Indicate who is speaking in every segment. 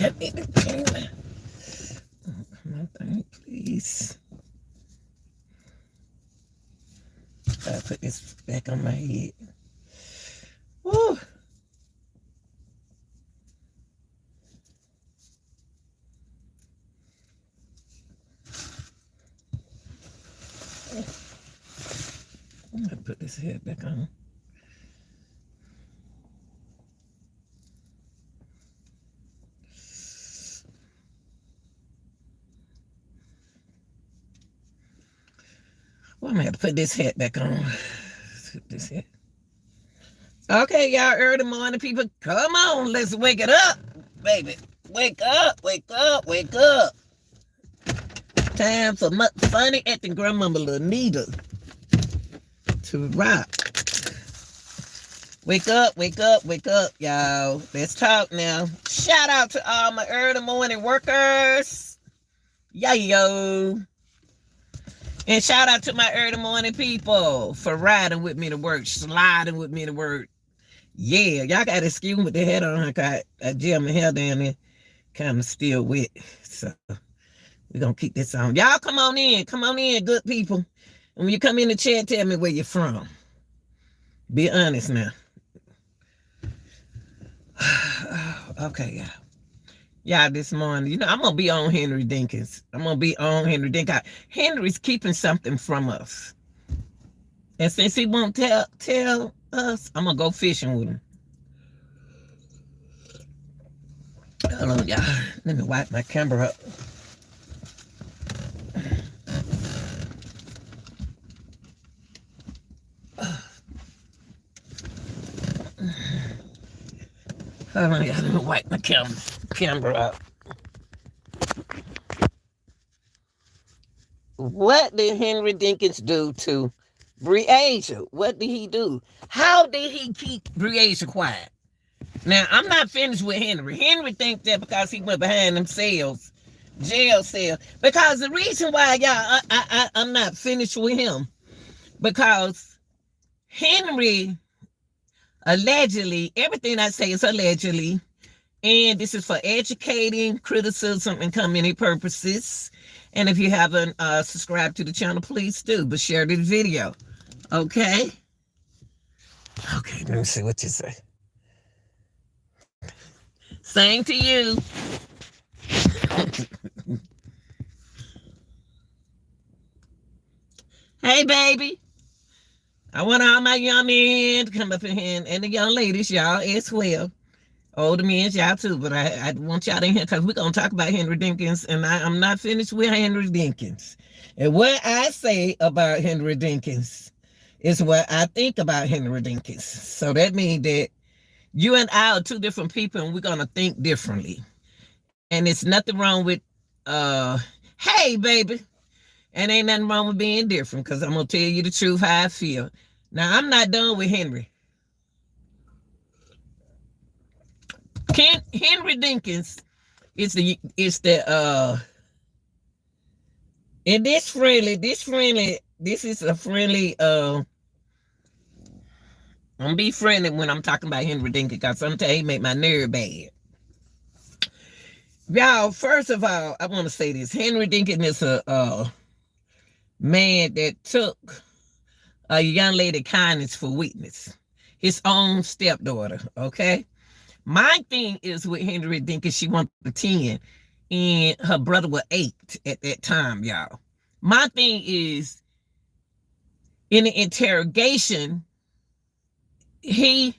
Speaker 1: I need to clean my thing, please. I put this back on my head. Woo. I'm gonna put this head back on. Well, I'm gonna have to put this hat back on. Put this hat. Okay, y'all, early morning people, come on, let's wake it up, baby. Wake up, wake up, wake up. Time for funny acting grandmama Lanita to rock. Wake up, wake up, wake up, y'all. Let's talk now. Shout out to all my early morning workers. Yo. And shout out to my early morning people for riding with me to work, sliding with me to work. Yeah, y'all got to excuse me with the head on. I jammed my hair down there, kind of still wet. So we're going to keep this on. Y'all come on in, good people. And when you come in the chat, tell me where you're from. Be honest now. Okay, y'all. Y'all, this morning, I'm going to be on Henry Dinkins. Henry's keeping something from us. And since he won't tell us, I'm going to go fishing with him. Hold on, y'all. Let me wipe my camera up. Hold on, y'all. Let me wipe my camera up. What did Henry Dinkins do to Breasia? What did he do? How did he keep Breasia quiet? Now, I'm not finished with Henry. Henry thinks that because he went behind them cells, jail cell. Because the reason why, y'all, I'm not finished with him, because Henry allegedly, everything I say is allegedly, and this is for educating, criticism, and community purposes. And if you haven't subscribed to the channel, please do. But share this video. Okay? Okay, let me see what you say. Same to you. Hey, baby. I want all my young men to come up in here and the young ladies, y'all, as well. Older men, y'all too, but I want y'all in here because we're going to talk about Henry Dinkins, and I'm not finished with Henry Dinkins. And what I say about Henry Dinkins is what I think about Henry Dinkins. So that means that you and I are two different people, and we're going to think differently. And it's nothing wrong with, hey, baby. And ain't nothing wrong with being different, because I'm going to tell you the truth how I feel. Now, I'm not done with Henry. Henry Dinkins is and this is a friendly, I'm gonna be friendly when I'm talking about Henry Dinkins, because sometimes he make my nerve bad. Y'all, first of all, I want to say this. Henry Dinkins is a man that took a young lady kindness for weakness. His own stepdaughter, okay? My thing is with Henry Dinkins, she wanted 10, and her brother was 8 at that time, y'all. My thing is, in the interrogation, his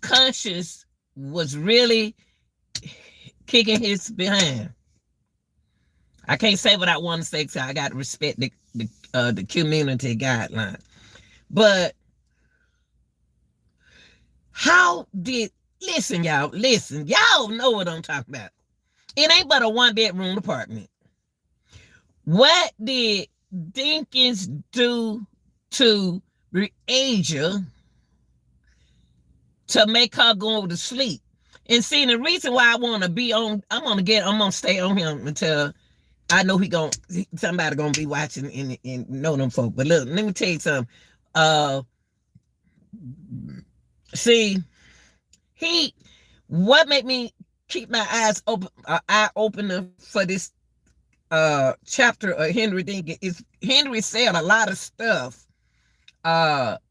Speaker 1: conscience was really kicking his behind. I can't say what I want to say, so I got to respect the community guideline. But how did, listen, y'all know what I'm talking about. It ain't but a 1-bedroom apartment. What did Dinkins do to Breasia to make her go to sleep? And see, the reason why I want to be on, I'm gonna stay on him until I know somebody gonna be watching and know them folk. But look, let me tell you something. Uh, see, he what made me keep my eyes open, eye opener for this chapter of Henry Dinkins is Henry said a lot of stuff.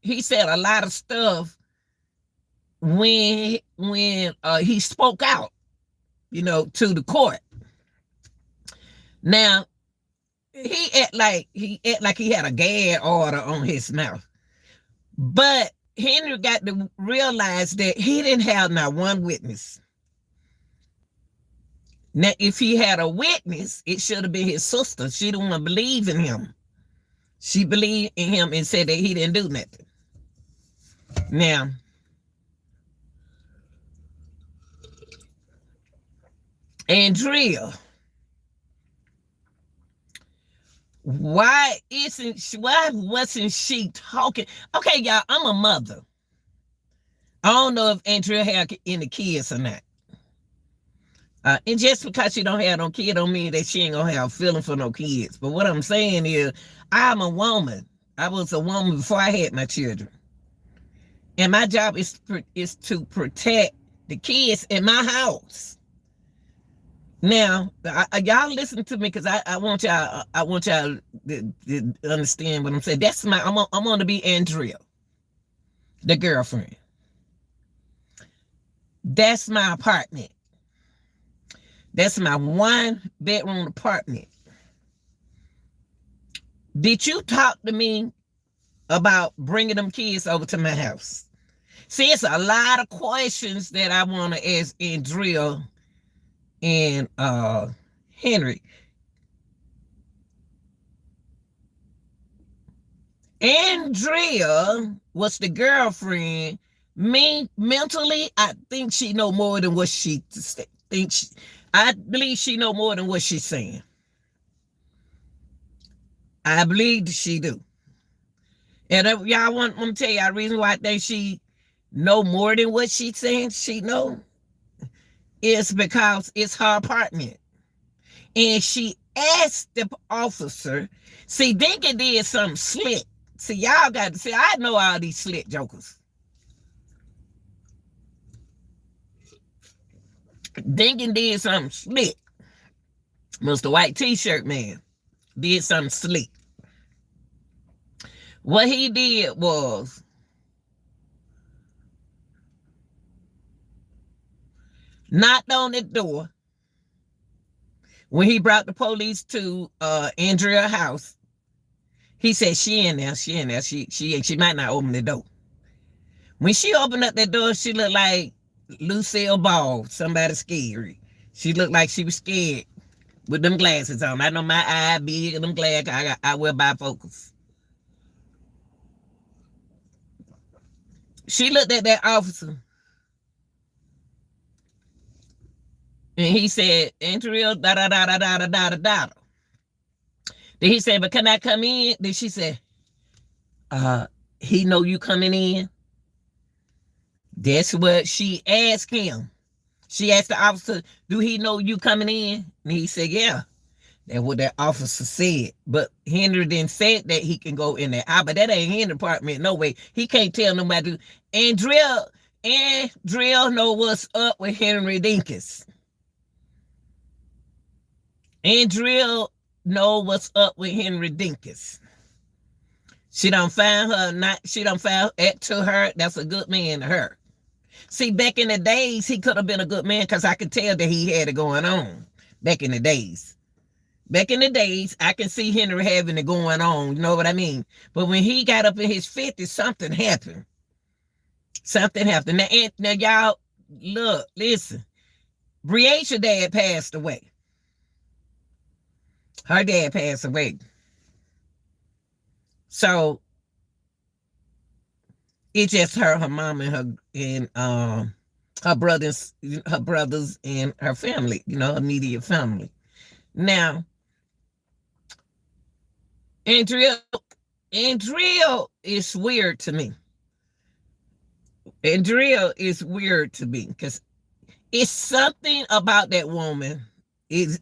Speaker 1: He said a lot of stuff when he spoke out, to the court. Now he had a gag order on his mouth, but Henry got to realize that he didn't have not one witness. Now, if he had a witness, it should have been his sister. She didn't want to believe in him. She believed in him and said that he didn't do nothing. Now, Andrea, why wasn't she talking? Okay, y'all, I'm a mother. I don't know if Andrea had any kids or not. And just because she don't have no kid don't mean that she ain't gonna have a feeling for no kids. But what I'm saying is, I'm a woman. I was a woman before I had my children. And my job is to protect the kids in my house. Now, y'all listen to me because I want y'all to understand what I'm saying. I'm gonna be Andrea, the girlfriend. That's my apartment. That's my 1-bedroom apartment. Did you talk to me about bringing them kids over to my house? See, it's a lot of questions that I want to ask Andrea and Henry. Andrea was the girlfriend. Me, mentally, I think she know more than what she thinks. I believe she know more than what she's saying. I believe she do. And y'all want me to tell y'all the reason why I think she know more than what she's saying she know is because it's her apartment. And she asked the officer, see, Dinkins did something slick. See, y'all got to see, I know all these slick jokers. Dinkins did something slick. Mr. White T-shirt man did something slick. What he did was knocked on the door when he brought the police to Andrea's house. He said, she in there. She might not open the door. When she opened up that door, she looked like Lucille Ball, somebody scary. She looked like she was scared with them glasses on. I know my eye big and them glasses. I wear bifocals. She looked at that officer and he said, Andrea, da da da da da da da da. Then he said, but can I come in? Then she said, he know you coming in? That's what she asked him. She asked the officer, do he know you coming in? And he said, yeah. That's what that officer said. But Henry didn't say that he can go in there. But that ain't Henry's apartment, no way. He can't tell nobody. Andrea know what's up with Henry Dinkins. Andrea know what's up with Henry Dinkins. She don't find it to her. That's a good man to her. See, back in the days, he could have been a good man because I could tell that he had it going on. Back in the days, I can see Henry having it going on. You know what I mean? But when he got up in his 50s, something happened. Now y'all, look, listen. Breasia dad passed away. Her dad passed away. So it's just her mom, and her brothers, and her family, immediate family. Now, Andrea is weird to me. Andrea is weird to me because it's something about that woman.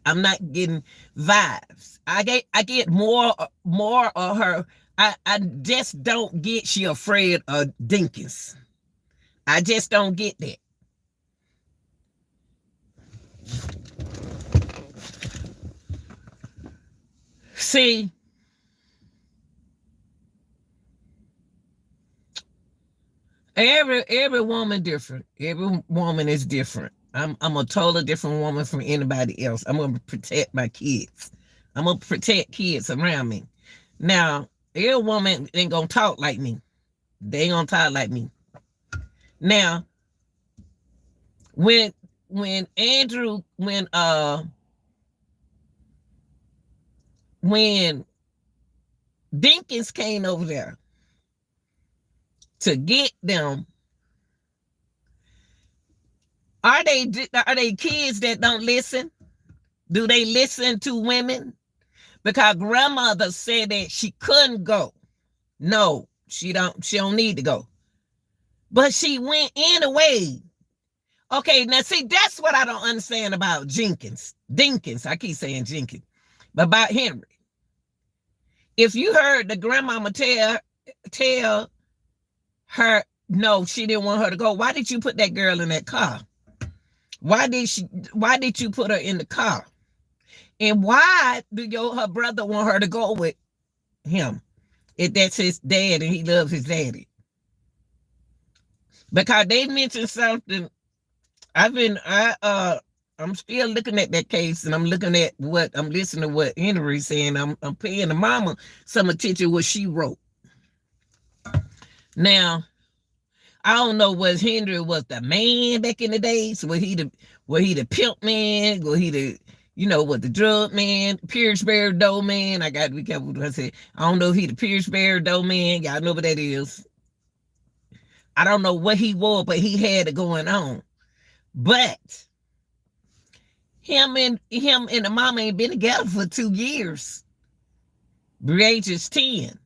Speaker 1: I'm not getting vibes. I get more of her. I just don't get she afraid of Dinkins. I just don't get that. See, every woman different. Every woman is different. I'm a totally different woman from anybody else. I'm gonna protect my kids. I'm gonna protect kids around me. Now, every woman ain't gonna talk like me. They ain't gonna talk like me. Now, when Andrew when Dinkins came over there to get them, are they kids that don't listen? Do they listen to women? Because grandmother said that she couldn't go. No, she don't need to go. But she went anyway. Okay, now see, that's what I don't understand about Dinkins. I keep saying Jenkins. But about Henry. If you heard the grandmama tell her no, she didn't want her to go, why did you put that girl in that car? Why did you put her in the car? And why do her brother want her to go with him? If that's his dad and he loves his daddy. Because they mentioned something. I'm still looking at that case, and I'm listening to what Henry's saying. I'm paying the mama some attention to what she wrote. Now, I don't know, was Henry was the man back in the days? Was he the pimp man? Was he the, what, the drug man, Pierceberry dough man? I got to be careful what I say. I don't know if he the Pierceberry dough man. Y'all know what that is. I don't know what he was, but he had it going on. But him and the mama ain't been together for 2 years. Breasia's 10.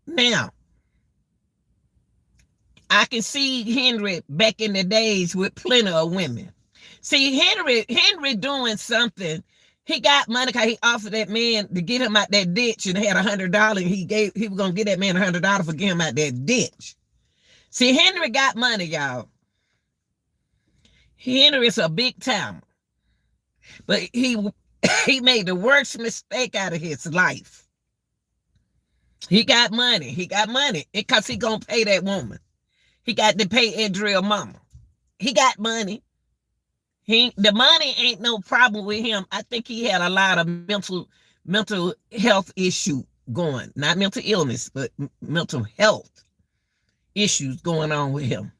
Speaker 1: Now, I can see Henry back in the days with plenty of women. See, Henry doing something. He got money because he offered that man to get him out that ditch and had $100. He was gonna get that man $100 for getting him out that ditch. See, Henry got money, y'all. Henry is a big timer. But he made the worst mistake out of his life. He got money because he gonna pay that woman. He got to pay Andrea mama. He got money. The money ain't no problem with him. I think he had a lot of mental health issue going. Not mental illness, but mental health issues going on with him.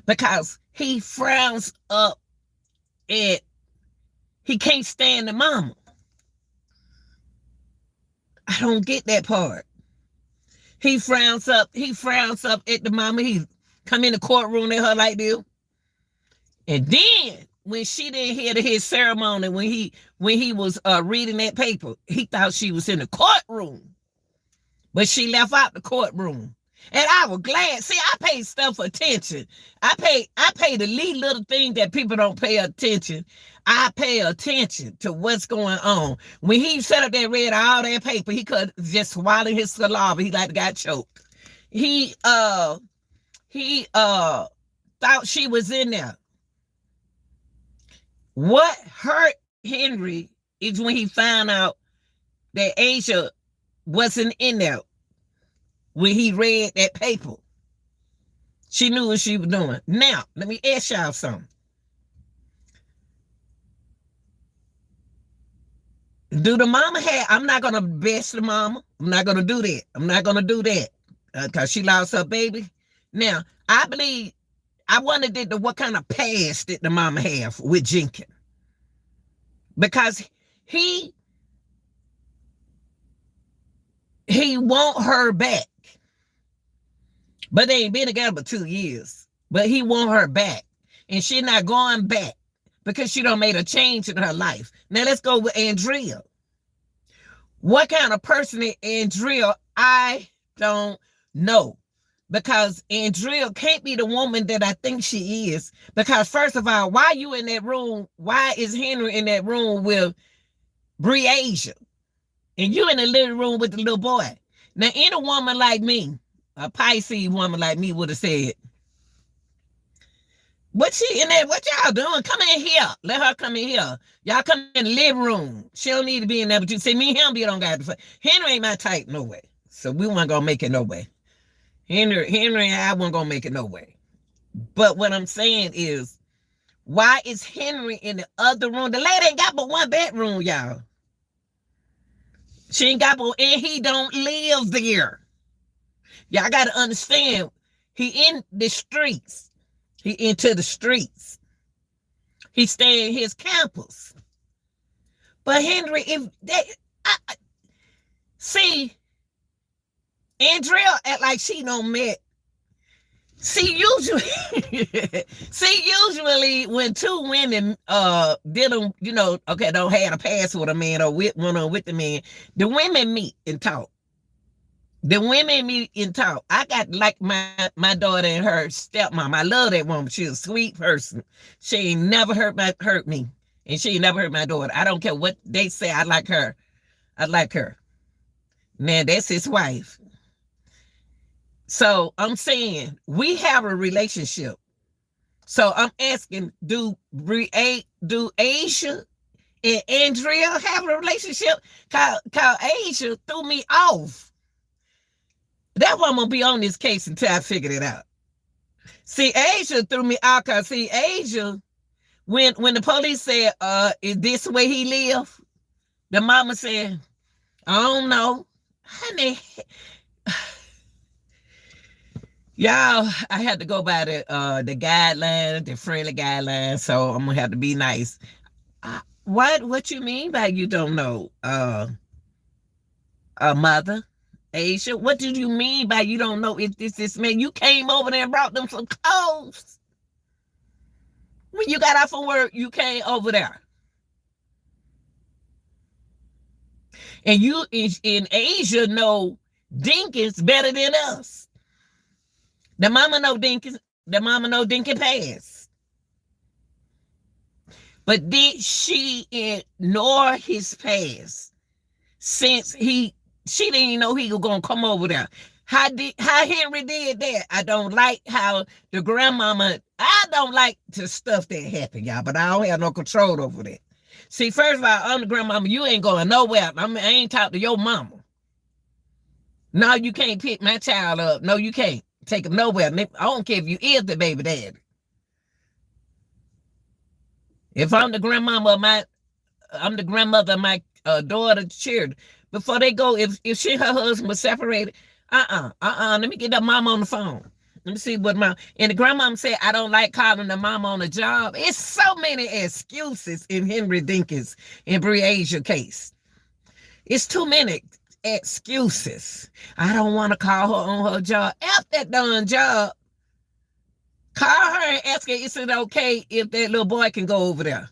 Speaker 1: Because he frowns up at, he can't stand the mama. I don't get that part. He frowns up at the mama. He come in the courtroom at her like this. And then when she didn't hear his ceremony, when he was reading that paper, he thought she was in the courtroom. But she left out the courtroom. And I was glad. See, I pay stuff attention. I pay the little thing that people don't pay attention. I pay attention to what's going on. When he sat up there read all that paper, he could just swallow his saliva. He like got choked. He thought she was in there. What hurt Henry is when he found out that Asia wasn't in there. When he read that paper, she knew what she was doing. Now, let me ask y'all something. Do the mama have, I'm not going to bash the mama. I'm not going to do that. Because she lost her baby. Now, I believe, I wondered what kind of past did the mama have with Jenkins? Because he want her back. But they ain't been together for 2 years. But he want her back. And she not going back because she done made a change in her life. Now let's go with Andrea. What kind of person is Andrea? I don't know. because Andrea can't be the woman that I think she is. Because first of all, why you in that room? Why is Henry in that room with Breasia? And you in the living room with the little boy. Now, any woman like me, a Pisces woman like me would have said, what she in there? What y'all doing? Come in here. Let her come in here. Y'all come in the living room. She don't need to be in there. But you see, me and him, you don't got to. Henry ain't my type, no way. So we weren't gonna make it no way. Henry and I weren't gonna make it no way. But what I'm saying is, why is Henry in the other room? The lady ain't got but one bedroom, y'all. She ain't got but, and he don't live there. Y'all got to understand, he in the streets. He into the streets. He stay in his campus. But Henry, if they see, Andrea act like she don't met. Usually when two women didn't, don't have a pass with a man or with one or with the man, the women meet and talk. I got like my daughter and her stepmom. I love that woman. She's a sweet person. She ain't never hurt me. And she ain't never hurt my daughter. I don't care what they say. I like her. Man, that's his wife. So I'm saying we have a relationship. So I'm asking, do Asia and Andrea have a relationship? Cause Asia threw me off. That woman will be on this case until I figured it out. See, Asia threw me out because Asia, when the police said, is this where he live? The mama said, I don't know. Honey, y'all, I had to go by the guidelines, the friendly guidelines, so I'm gonna have to be nice. What you mean by you don't know? Mother? Asia, what did you mean by you don't know if this man? You came over there and brought them some clothes. When you got off from work, you came over there. And you in Asia know Dinkins better than us. The mama know Dinkins. The mama know Dinkin Pass. But did she ignore his past since she didn't even know he was gonna come over there? How Henry did that? I don't like how the grandmama. I don't like the stuff that happened, y'all, but I don't have no control over that. See, first of all, I'm the grandmama. You ain't going nowhere. I ain't talk to your mama. No, you can't pick my child up. No, you can't take him nowhere. I don't care if you is the baby daddy. If I'm the grandmama of I'm the grandmother of my daughter's children. Before they go, if she and her husband was separated, let me get that mama on the phone. Let me see what and the grandmama said, I don't like calling the mama on the job. It's so many excuses in Henry Dinkins and Breasia case. It's too many excuses. I don't want to call her on her job. F that darn job. Call her and ask her, is it okay if that little boy can go over there?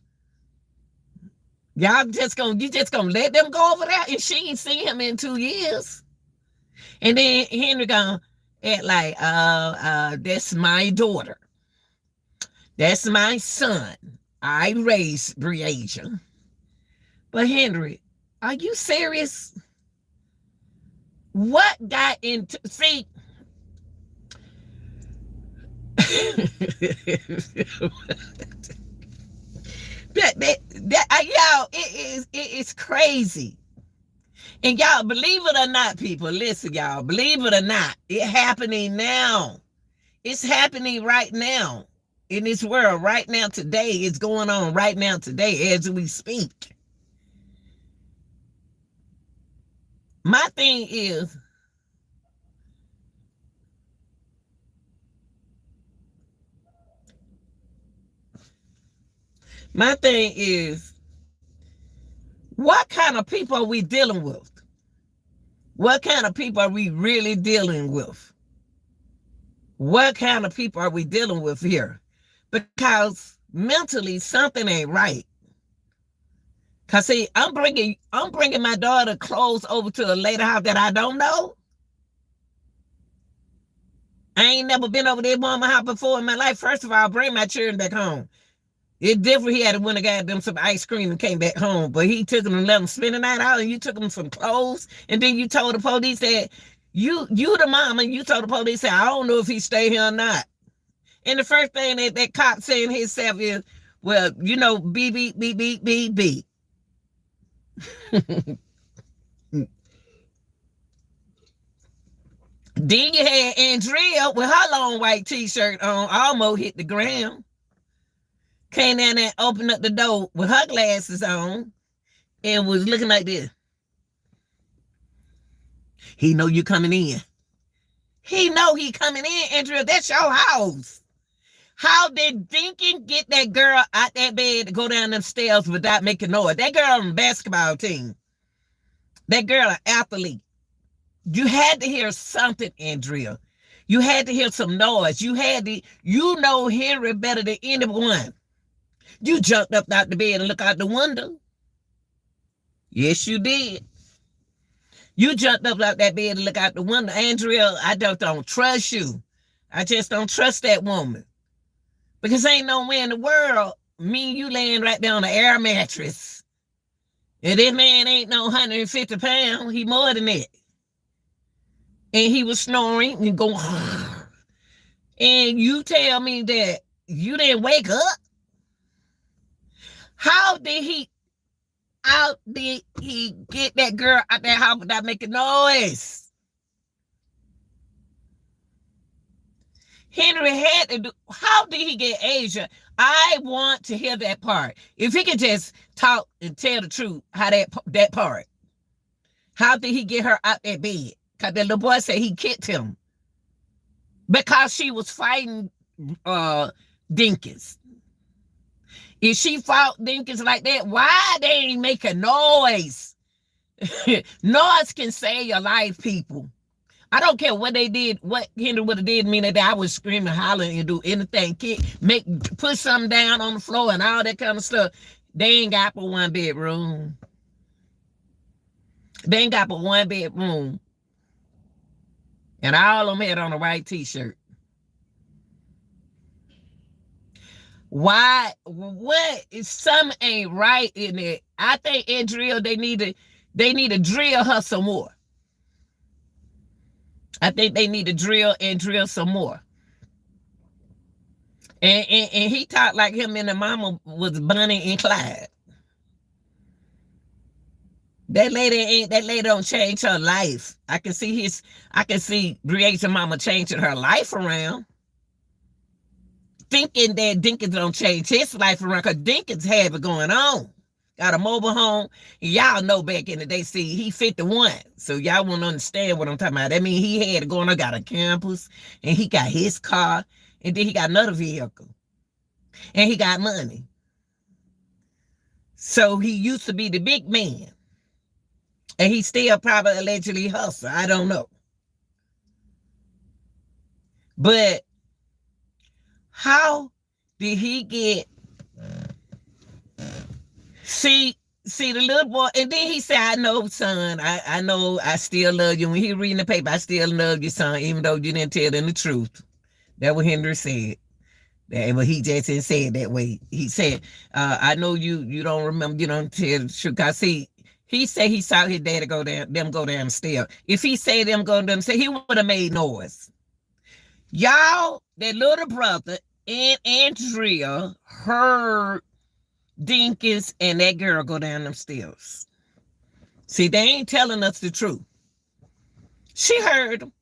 Speaker 1: You just gonna let them go over there? And she ain't seen him in 2 years. And then Henry gonna act like, that's my daughter. That's my son. I raised Breasia. But Henry, are you serious? What got into, see, y'all, it is crazy. And y'all, believe it or not, people, listen, y'all, believe it or not, it's happening now. It's happening right now in this world, right now, today. It's going on right now, today, as we speak. My thing is, what kind of people are we dealing with? What kind of people are we really dealing with? What kind of people are we dealing with here? Because mentally something ain't right. Cause see, I'm bringing my daughter clothes over to a lady house that I don't know. I ain't never been over there mama house before in my life. First of all, bring my children back home. It's different. He had to win a goddamn some ice cream and came back home. But he took them and let them spend the night out, and you took them some clothes, and then you told the police that you the mama, you told the police that I don't know if he stay here or not. And the first thing that cop saying himself is, well, you know, beep, beep, beep, beep, beep, beep. Then you had Andrea with her long white t-shirt on, almost hit the ground. Came down there, opened up the door with her glasses on, and was looking like this. He know you coming in. He know he coming in, Andrea. That's your house. How did Dinkins get that girl out that bed to go down them stairs without making noise? That girl on the basketball team. That girl an athlete. You had to hear something, Andrea. You had to hear some noise. You know Henry better than anyone. You jumped up out the bed and looked out the window. Yes, you did. You jumped up out that bed and looked out the window. Andrea, I just don't trust you. I just don't trust that woman. Because ain't nowhere in the world, me and you laying right there on the air mattress. And this man ain't no 150 pounds. He more than that. And he was snoring and going, and you tell me that you didn't wake up? How did he get that girl out that house without making noise? Henry had to do. How did he get Asia? I want to hear that part. If he could just talk and tell the truth, how that part. How did he get her out that bed? Because the little boy said he kicked him. Because she was fighting Dinkins. If she fought Dinkins like that, why they ain't making noise? Noise can save your life, people. I don't care what they did, what Henry would have did, mean that I was screaming, hollering, and do anything, put something down on the floor and all that kind of stuff. They ain't got but one bedroom. They ain't got but one bedroom. And all of them had on a white t-shirt. Why? What? Something ain't right in it. I think Andrea, they need to drill her some more. I think they need to drill some more. And he talked like him and the mama was Bonnie and Clyde. That lady don't change her life. I can see Breasia mama changing her life around. Thinking that Dinkins don't change his life around, because Dinkins have it going on. Got a mobile home. Y'all know back in the day, see, he 51. So y'all won't understand what I'm talking about. That means he had to go on, got a campus, and he got his car, and then he got another vehicle. And he got money. So he used to be the big man. And he still probably allegedly hustle. I don't know. But how did he get... See the little boy, and then he said, I know, son, I know I still love you. When he reading the paper, I still love you, son, even though you didn't tell them the truth. That's what Henry said. But he just didn't say it that way. He said, I know you don't remember, you don't tell the truth. Cause see, he said he saw his daddy go down the stairs. If he said them go down the stairs, he would have made noise. Y'all, that little brother and Andrea heard Dinkins and that girl go down them stairs. See, they ain't telling us the truth. She heard them.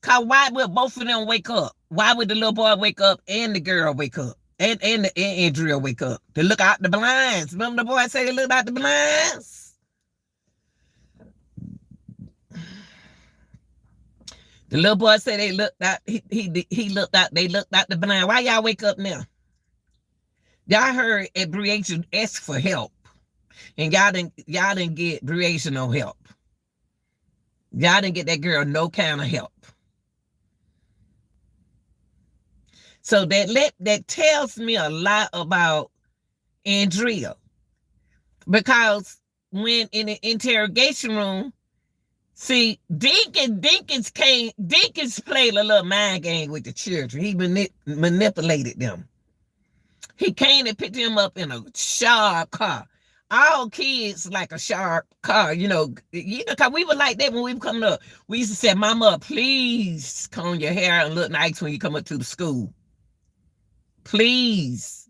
Speaker 1: Cause why would both of them wake up? Why would the little boy wake up and the girl wake up? And Andrea wake up? To look out the blinds. Remember the boy say they looked out the blinds? The little boy said they looked out, he looked out, they looked out the blind. Why y'all wake up now? Y'all heard at Breasia ask for help. And y'all didn't get Breasia no help. Y'all didn't get that girl no kind of help. So that tells me a lot about Andrea. Because when in the interrogation room, See, Dinkins played a little mind game with the children. He manipulated them. He came and picked him up in a sharp car. All kids like a sharp car, cause we were like that when we were coming up. We used to say, Mama, please comb your hair and look nice when you come up to the school. Please.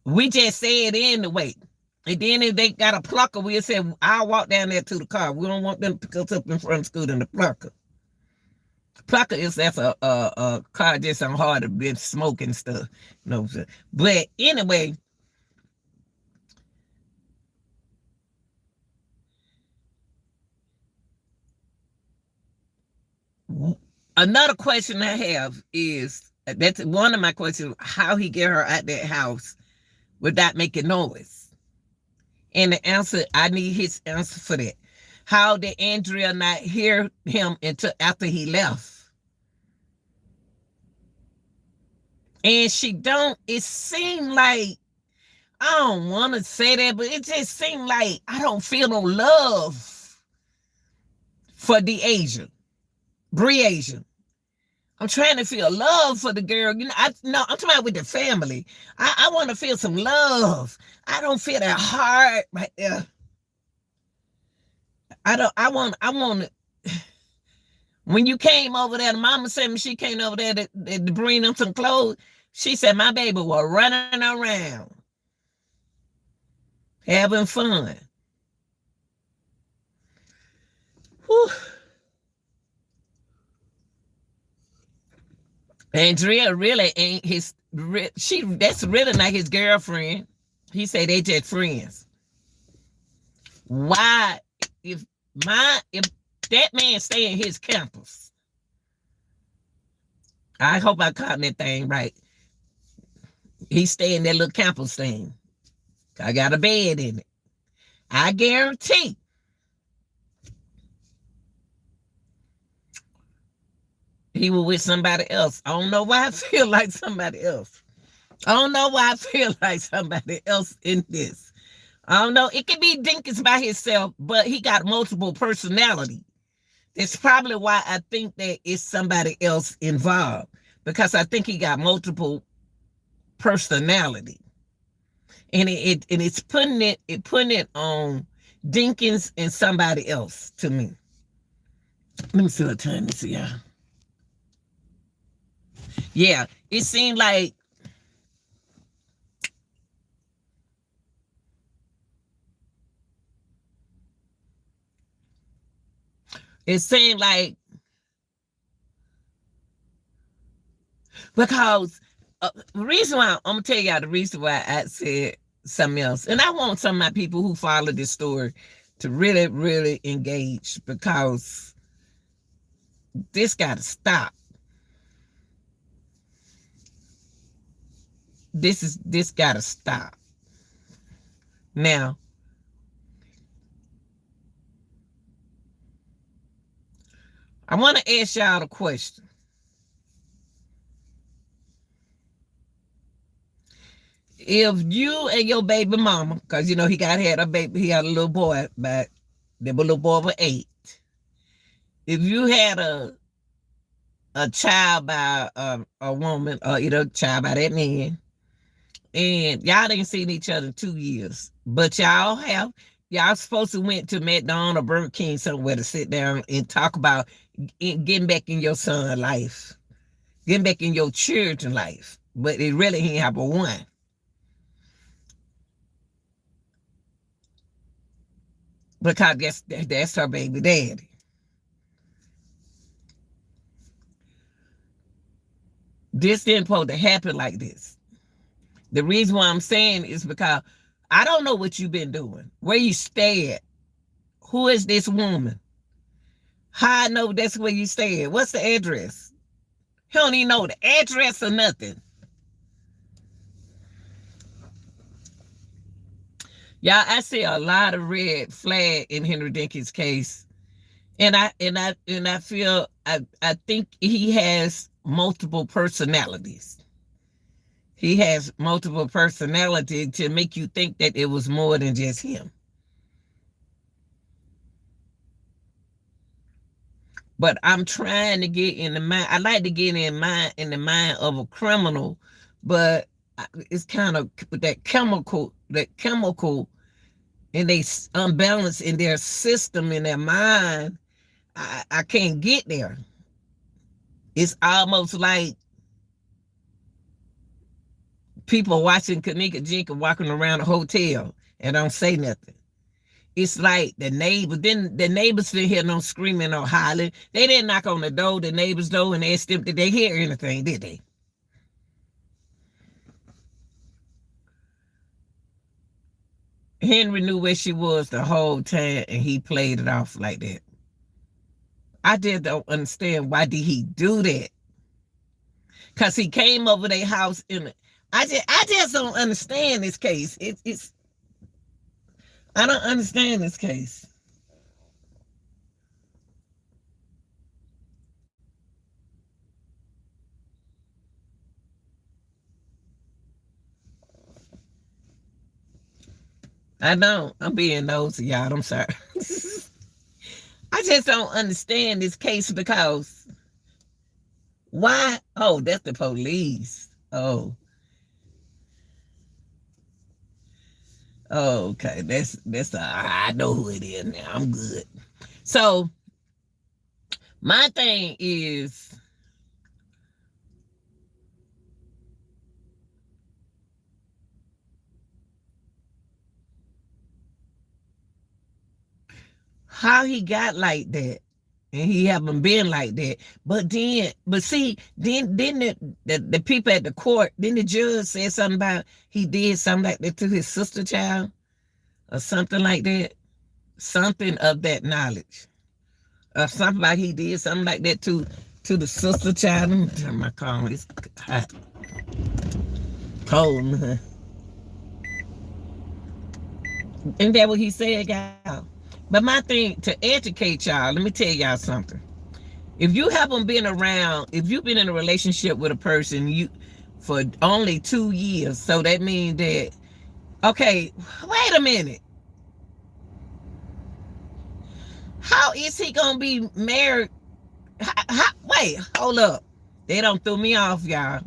Speaker 1: We just say it anyway. And then if they got a plucker, we'll say, I'll walk down there to the car. We don't want them to pick us up in front of school in the plucker. Plucker is that's a car just on hard to be smoking stuff. But anyway, another question I have is, that's one of my questions, how he get her out that house without making noise. And the answer, I need his answer for that. How did Andrea not hear him until after he left? And she don't, it seemed like, I don't want to say that, but it just seemed like I don't feel no love for the Asian, Breasia. I'm trying to feel love for the girl. I'm talking about with the family. I want to feel some love. I don't feel that heart right there. I want when you came over there, the mama said when she came over there to bring them some clothes, she said my baby was running around, having fun. Whew. Andrea really ain't that's really not his girlfriend. He said they just friends. Why, if that man stay in his campus, I hope I caught that thing right. He stay in that little campus thing. I got a bed in it. I guarantee he was with somebody else. I don't know why I feel like somebody else. I don't know why I feel like somebody else in this. I don't know. It could be Dinkins by himself, but he got multiple personality. That's probably why I think that it's somebody else involved, because I think he got multiple personality, and it's putting it on Dinkins and somebody else to me. Let me see what time this is, y'all. Yeah, it seemed like because the reason why I'm gonna tell y'all the reason why I said something else, and I want some of my people who follow this story to really, really engage, because this got to stop. This got to stop. Now, I want to ask y'all a question. If you and your baby mama, because he had a baby, he had a little boy, but the little boy was 8. If you had a child by a woman, or child by that man, and y'all didn't see each other in 2 years, but y'all supposed to went to McDonald's or Burger King somewhere to sit down and talk about getting back in your son's life, getting back in your children's life, but it really ain't have but one. Because that's her baby daddy. This didn't supposed to happen like this. The reason why I'm saying is because I don't know what you've been doing, where you stay at, who is this woman, how I know that's where you stay at, what's the address. He don't even know the address or nothing. Y'all, I see a lot of red flag in Henry Dinkins' case, and I feel I think he has multiple personalities. He has multiple personality to make you think that it was more than just him. But I'm trying to get in the mind. I like to get in the mind of a criminal, but it's kind of that chemical, and they unbalance in their system in their mind. I can't get there. It's almost like people watching Kanika Jenkins walking around a hotel and don't say nothing. It's like the neighbors, then the neighbors didn't hear no screaming or hollering. They didn't knock on the door, the neighbor's door, and ask them, did they hear anything, did they? Henry knew where she was the whole time, and he played it off like that. I just don't understand why did he do that? Because he came over their house I just don't understand this case. It's I don't understand this case. I don't. I'm being nosy, y'all. I'm sorry. I just don't understand this case because why? Oh, that's the police. Oh, okay. That's I know who it is now. I'm good. So my thing is, how he got like that, and he haven't been like that. But see, then the people at the court, then the judge said something about he did something like that to his sister child or something like that, something of that knowledge, or something like he did something like that to the sister child. Let me turn my car on. It's hot, cold. Ain't that what he said, y'all? But my thing to educate y'all, let me tell y'all something. If you haven't been around, if you've been in a relationship with a person for only 2 years, so that means that, okay, wait a minute. How is he gonna be married? Wait, hold up. They don't throw me off, y'all.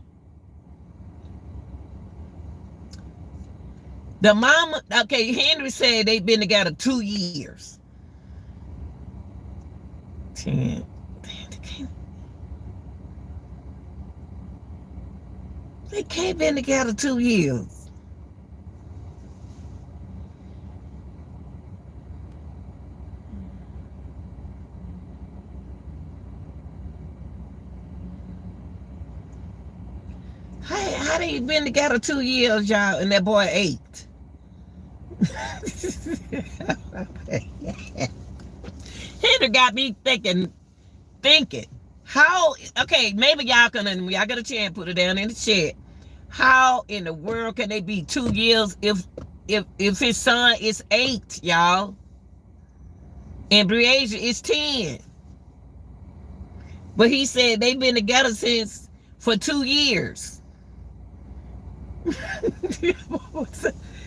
Speaker 1: The mama, okay, Henry said they've been together 2 years. 10. They can't been together 2 years. How they been together 2 years, y'all, and that boy 8? Henry got me thinking, how, okay, maybe y'all get a chance, put it down in the chat. How in the world can they be 2 years if his son is 8, y'all? And Breasia is 10. But he said they've been together for 2 years.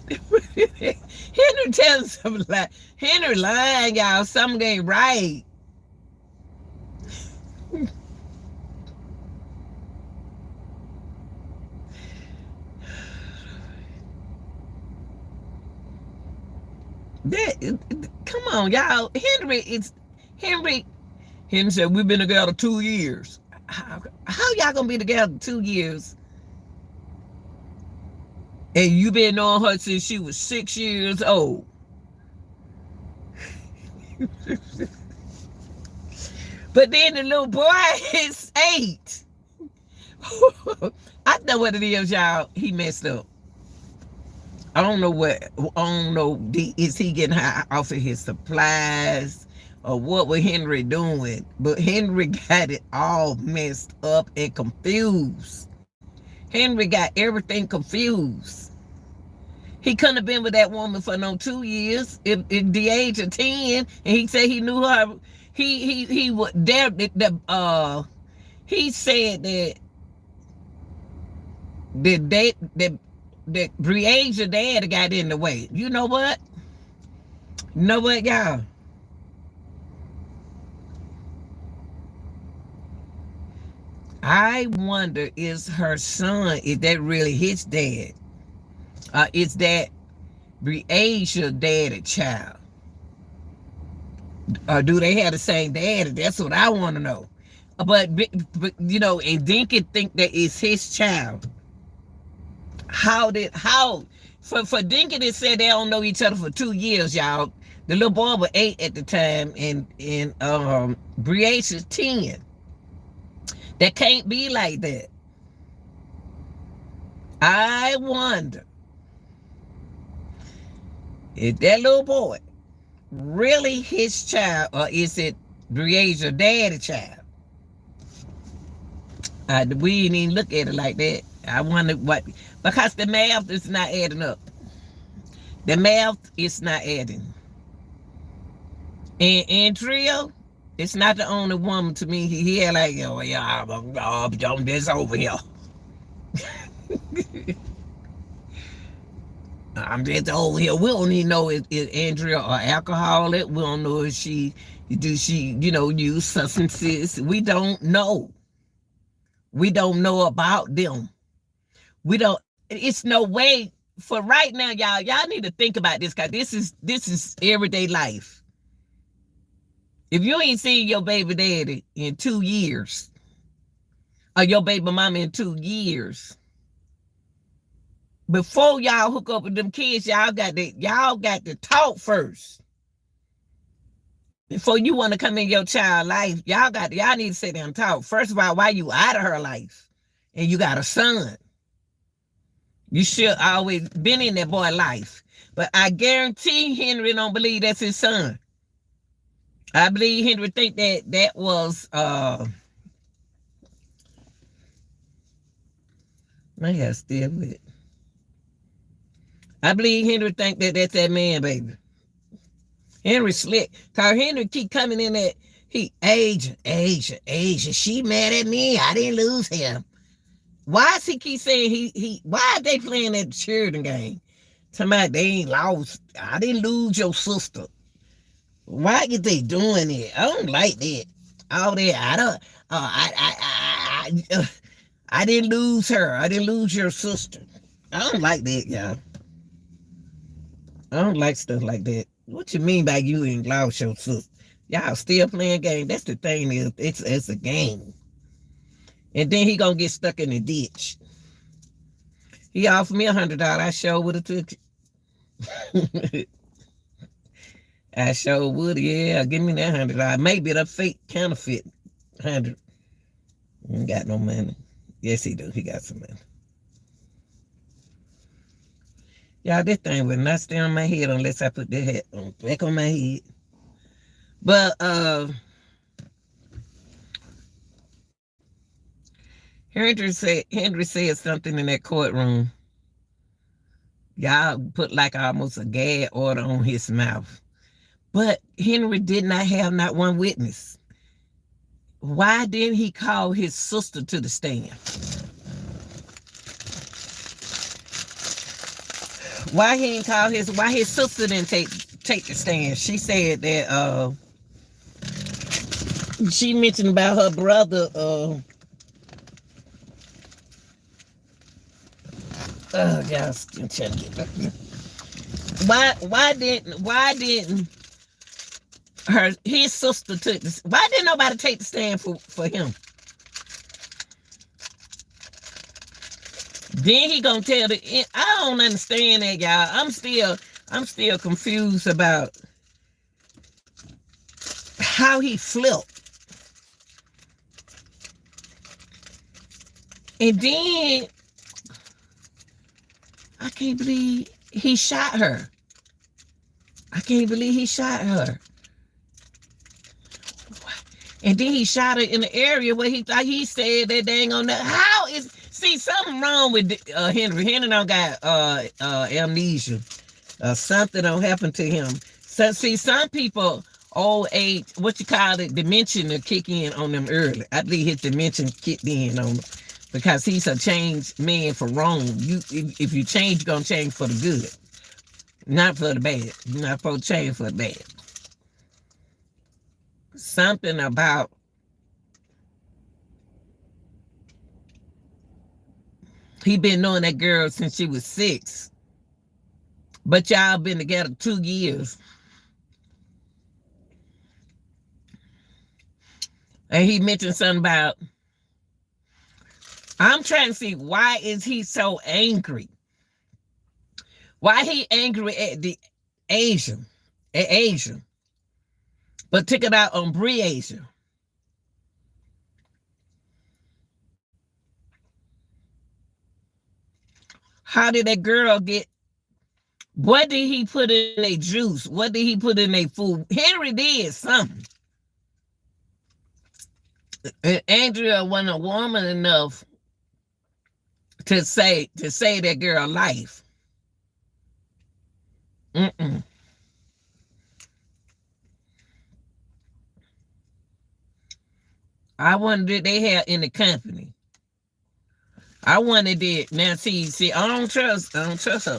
Speaker 1: Henry telling something like Henry lying, y'all. Something ain't right. Come on, y'all. Henry said we've been together 2 years. How y'all gonna be together 2 years? And you been knowing her since she was 6 years old. But then the little boy is 8. I know what it is, y'all. He messed up. I don't know. Is he getting high off of his supplies or what was Henry doing? But Henry got it all messed up and confused. Henry got everything confused. He couldn't have been with that woman for no 2 years if the age of 10, and he said he knew her. He would there. He said that Breasia dad got in the way. You know what? Y'all? I wonder, is her son, is that really his dad? Is that Breasia daddy child? Or do they have the same daddy? That's what I want to know. But you know, and Dinkin think that it's his child. How for Dinkin it said they don't know each other for 2 years, y'all. The little boy was 8 at the time, and Breasia's 10. That can't be like that. I wonder is that little boy really his child, or is it Breasia's daddy child? We didn't even look at it like that. I wonder what, because the math is not adding up. The math is not adding. And Trio, it's not the only woman to me. He had like, oh yeah, I'm this over here. I'm just over here. We don't even know if Andrea or alcoholic. We don't know if she use substances. We don't know. We don't know about them. We don't. It's no way for right now, y'all. Y'all need to think about this, because this is everyday life. If you ain't seen your baby daddy in 2 years, or your baby mama in 2 years, before y'all hook up with them kids, y'all got to talk first. Before you want to come in your child life, y'all need to sit down and talk. First of all, why you out of her life, and you got a son? You should always been in that boy life. But I guarantee Henry don't believe that's his son. I believe Henry think that was I gotta still with it. I believe Henry think that that's that man, baby. Henry slick. Cause Henry keep coming in that Asia. She mad at me. I didn't lose him. Why does he keep saying why are they playing that cheerleading game? Somebody they ain't lost. I didn't lose your sister. Why is they doing it? I don't like that. All that. I don't. I didn't lose her. I didn't lose your sister. I don't like that, y'all. I don't like stuff like that. What you mean by you ain't lost your sister? Y'all still playing game. That's the thing. Is it's a game. And then he gonna get stuck in the ditch. He offered me $100. I sure would have took it. I sure would. Yeah, give me that $100. Maybe the fake counterfeit 100. He ain't got no money. Yes, he do. He got some money. Y'all, this thing will not stay on my head unless I put that hat on back on my head. But Henry said something in that courtroom. Y'all put like almost a gag order on his mouth. But Henry did not have not one witness. Why didn't he call his sister to the stand? Why his sister didn't take the stand? She said that she mentioned about her brother y'all still trying to get back. Why didn't his sister took this? Why didn't nobody take the stand for him? Then he gonna tell I don't understand that, y'all. I'm still confused about how he flipped. And then I can't believe he shot her. I can't believe he shot her. And then he shot her in the area where he said that they ain't gonna. How is something wrong with Henry? Henry don't got amnesia. Something don't happen to him. So some people old age, what you call it, dementia will kick in on them early. I believe his dementia kicked in on him because he's a changed man for wrong. If you change, you're gonna change for the good, not for the bad. You're not supposed to change for the bad. Something about He been knowing that girl since she was 6. But y'all been together 2 years. And he mentioned something about, I'm trying to see, why is he so angry? Why he angry at the Asian, but took it out on Breasia? How did that girl get? What did he put in their juice? What did he put in their food? Henry did something. And Andrea wasn't a woman enough to say that girl life. Mm-mm. I wonder did they have in the company. I wonder did now see I don't trust her.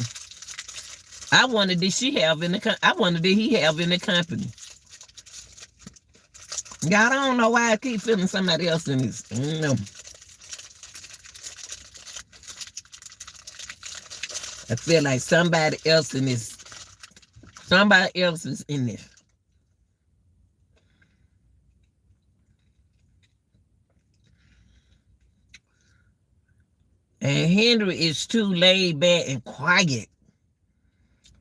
Speaker 1: I wonder did she have in the I wonder did he have in the company. God, I don't know why I keep feeling somebody else in this. I feel like somebody else in this. Somebody else is in this. And Henry is too laid back and quiet.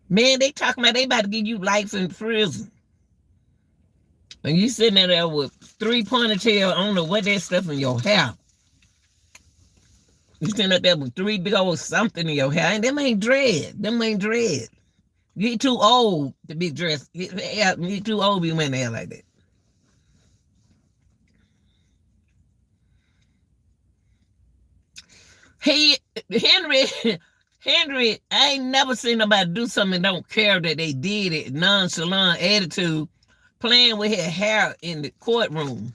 Speaker 1: Man, they talking about they about to give you life in prison. And you sitting there with 3 ponytails, I don't know what that stuff in your hair. You sitting up there with 3 big old something in your hair. And them ain't dread. You too old to be dressed. You too old to be wearing hair like that. Henry, I ain't never seen nobody do something and don't care that they did it. Nonchalant attitude, playing with his hair in the courtroom.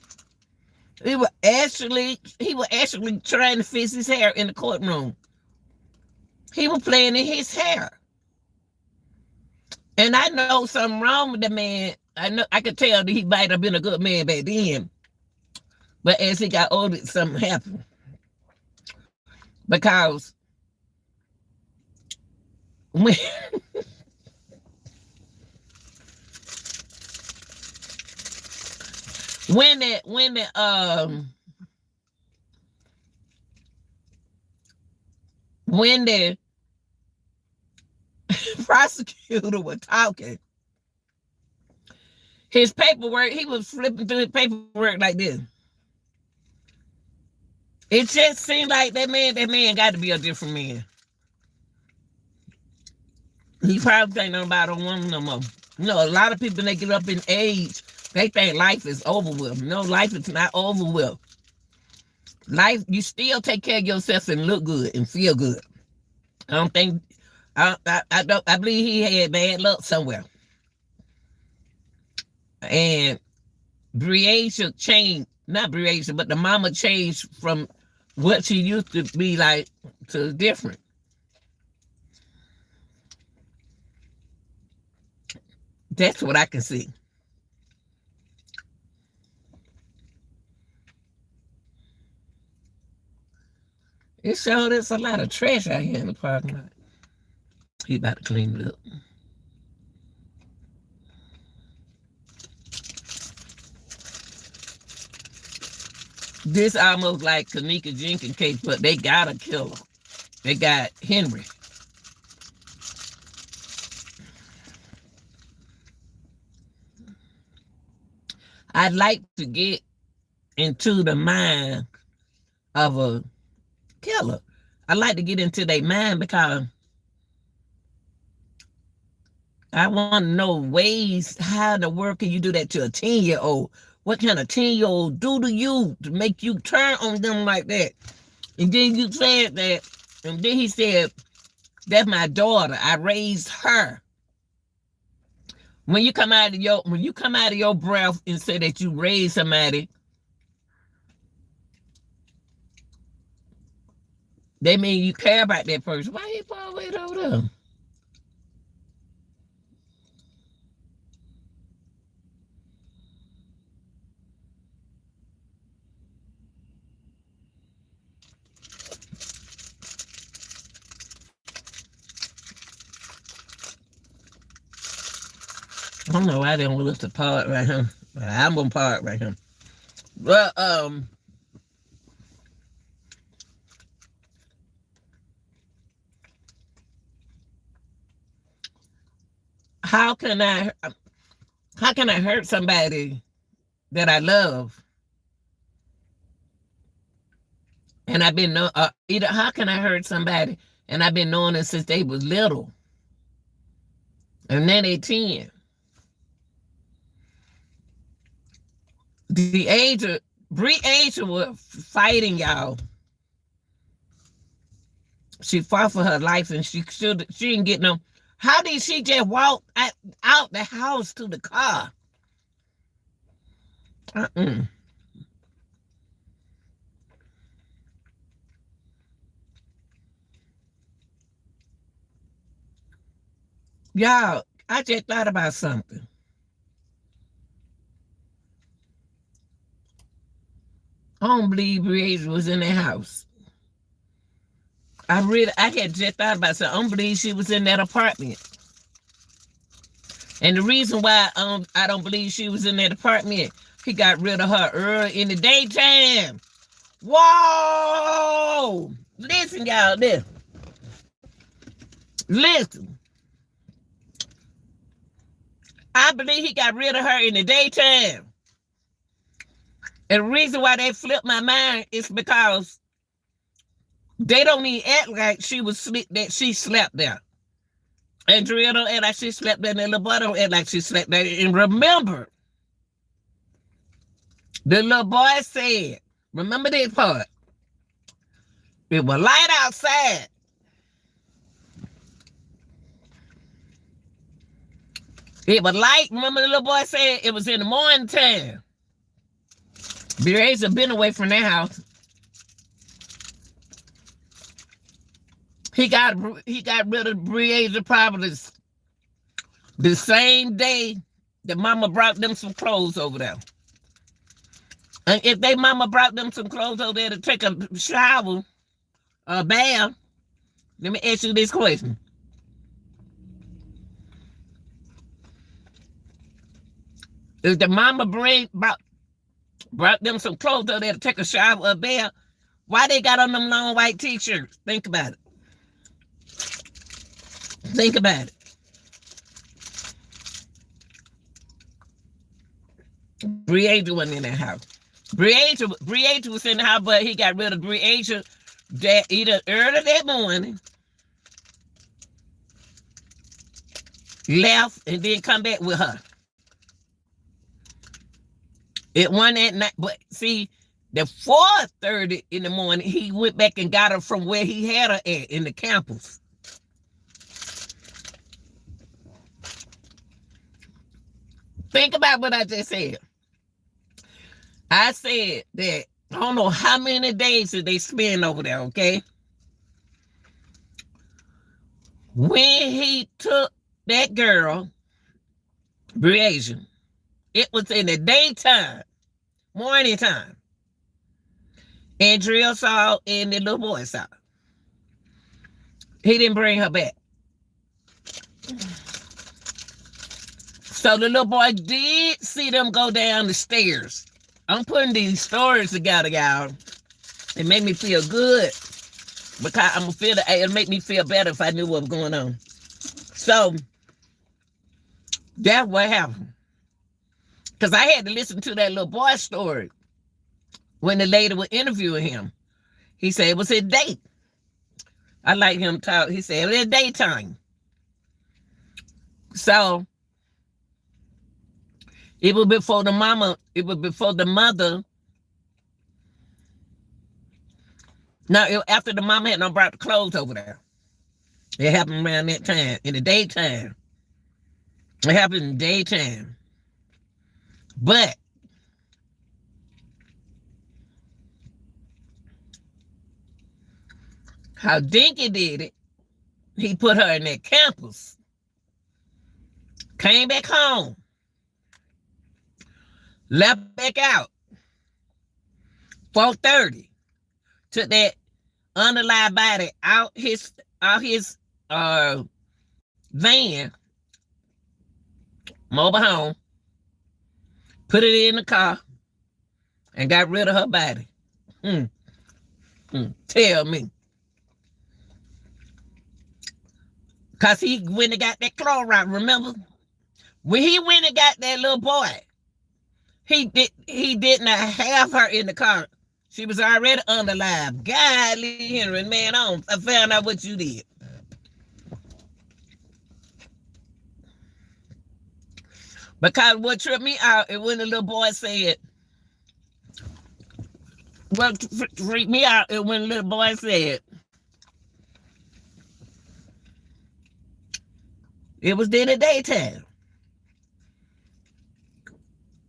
Speaker 1: He was actually trying to fix his hair in the courtroom. He was playing in his hair. And I know something wrong with the man. I could tell that he might have been a good man back then. But as he got older, something happened. Because when the prosecutor was talking, his paperwork, he was flipping through his paperwork like this. It just seemed like that man got to be a different man. He probably ain't nobody don't want him no more. You know, a lot of people, when they get up in age, they think life is over with. No, life is not over with. Life, you still take care of yourself and look good and feel good. I don't think, I believe he had bad luck somewhere. And Breasia changed, not Breasia, but the mama changed from what she used to be like to different. That's what I can see. It sure there's a lot of trash out here in the parking lot. He about to clean it up. This almost like Kanika Jenkins case, but they got a killer. They got Henry. I'd like to get into the mind of a killer. I'd like to get into their mind because I want to know ways how in the world can you do that to a 10-year-old? What kind of 10-year-old do to you to make you turn on them like that? And then you said that, and then he said, that's my daughter. I raised her. When you come out of your breath and say that you raised somebody, they mean you care about that person. Why he always over there? I don't know why they don't list the part right here. I'm gonna part right here. But how can I hurt somebody that I love? And I've been either how can I hurt somebody and I've been knowing it since they was little, and then they 10. The age of Breasia was fighting, y'all. She fought for her life, and she didn't get no. How did she just walk out the house to the car? Y'all, I just thought about something. I don't believe Breasia was in the house. I had just thought about something. I don't believe she was in that apartment. And the reason why I don't believe she was in that apartment, he got rid of her early in the daytime. Whoa! Listen, y'all, listen. I believe he got rid of her in the daytime. And the reason why they flipped my mind is because they don't even act like that she slept there. Andrea don't act like she slept there, and the little boy don't act like she slept there. And remember, the little boy said, remember this part, it was light outside. It was light. Remember the little boy said it was in the morning time. Breasia been away from their house. He got rid of Breasia probably the same day that mama brought them some clothes over there. And if they mama brought them some clothes over there to take a shower, a bath, let me ask you this question. If the mama brought them some clothes over there to take a shower or a bath, why they got on them long white t-shirts? Think about it. Think about it. Breasia wasn't in that house. Breasia was in the house, but he got rid of Breasia either early that morning, left, and then come back with her. It wasn't at night, but see, the 4:30 in the morning, he went back and got her from where he had her at in the campus. Think about what I just said. I said that I don't know how many days did they spend over there, okay? When he took that girl, Breasia, it was in the daytime, morning time. And Drill saw and the little boy saw. He didn't bring her back. So the little boy did see them go down the stairs. I'm putting these stories together, y'all. It made me feel good because I'm gonna feel that it'll make me feel better if I knew what was going on. So that's what happened. Because I had to listen to that little boy's story when the lady was interviewing him. He said it was his date. I like him talk. He said it was daytime. So it was before the mama, it was before the mother. No, after the mama had brought the clothes over there. It happened around that time, in the daytime. It happened in the daytime. But how Dinky did it, he put her in that campus, came back home, left back out, 4:30, took that underlined body out his van, mobile home, put it in the car, and got rid of her body. Tell me. Because he went and got that chloride, remember? When he went and got that little boy, he did not have her in the car. She was already unalive. Golly, Henry, man, I found out what you did. Because what tripped me out is when the little boy said, what freaked me out is when the little boy said, it was in the daytime.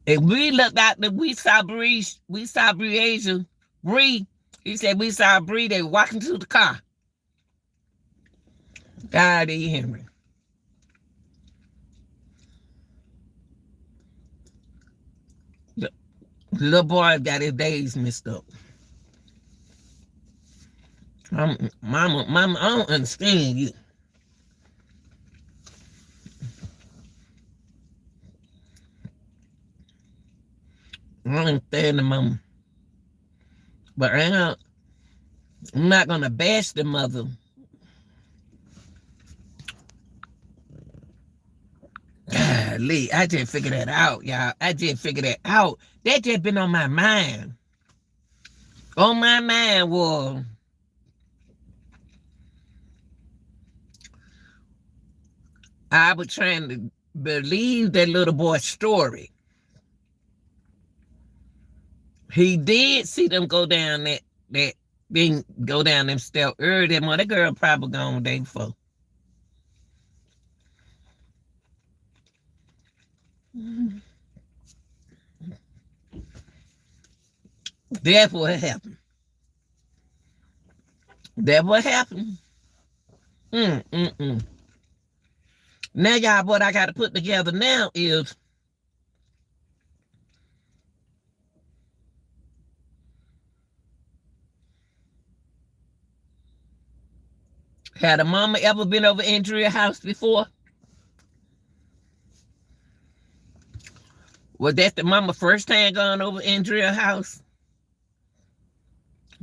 Speaker 1: And we looked out and we saw Breasia, Bree. He said we saw Bree, they walking to the car. Golly, Henry. The little boy got his days messed up. Mama, I don't understand you. I don't understand the mama. But I'm not going to bash the mother. Golly, I just figured that out, y'all. I just figured that out. That just been on my mind. On my mind was, I was trying to believe that little boy's story. He did see them go down that thing, go down them steps early that morning. That girl probably gone day before. That's what happened. That's what happened. Now, y'all, what I got to put together now is had a mama ever been over Andrea's house before? Was that the mama first time going over Andrea's house?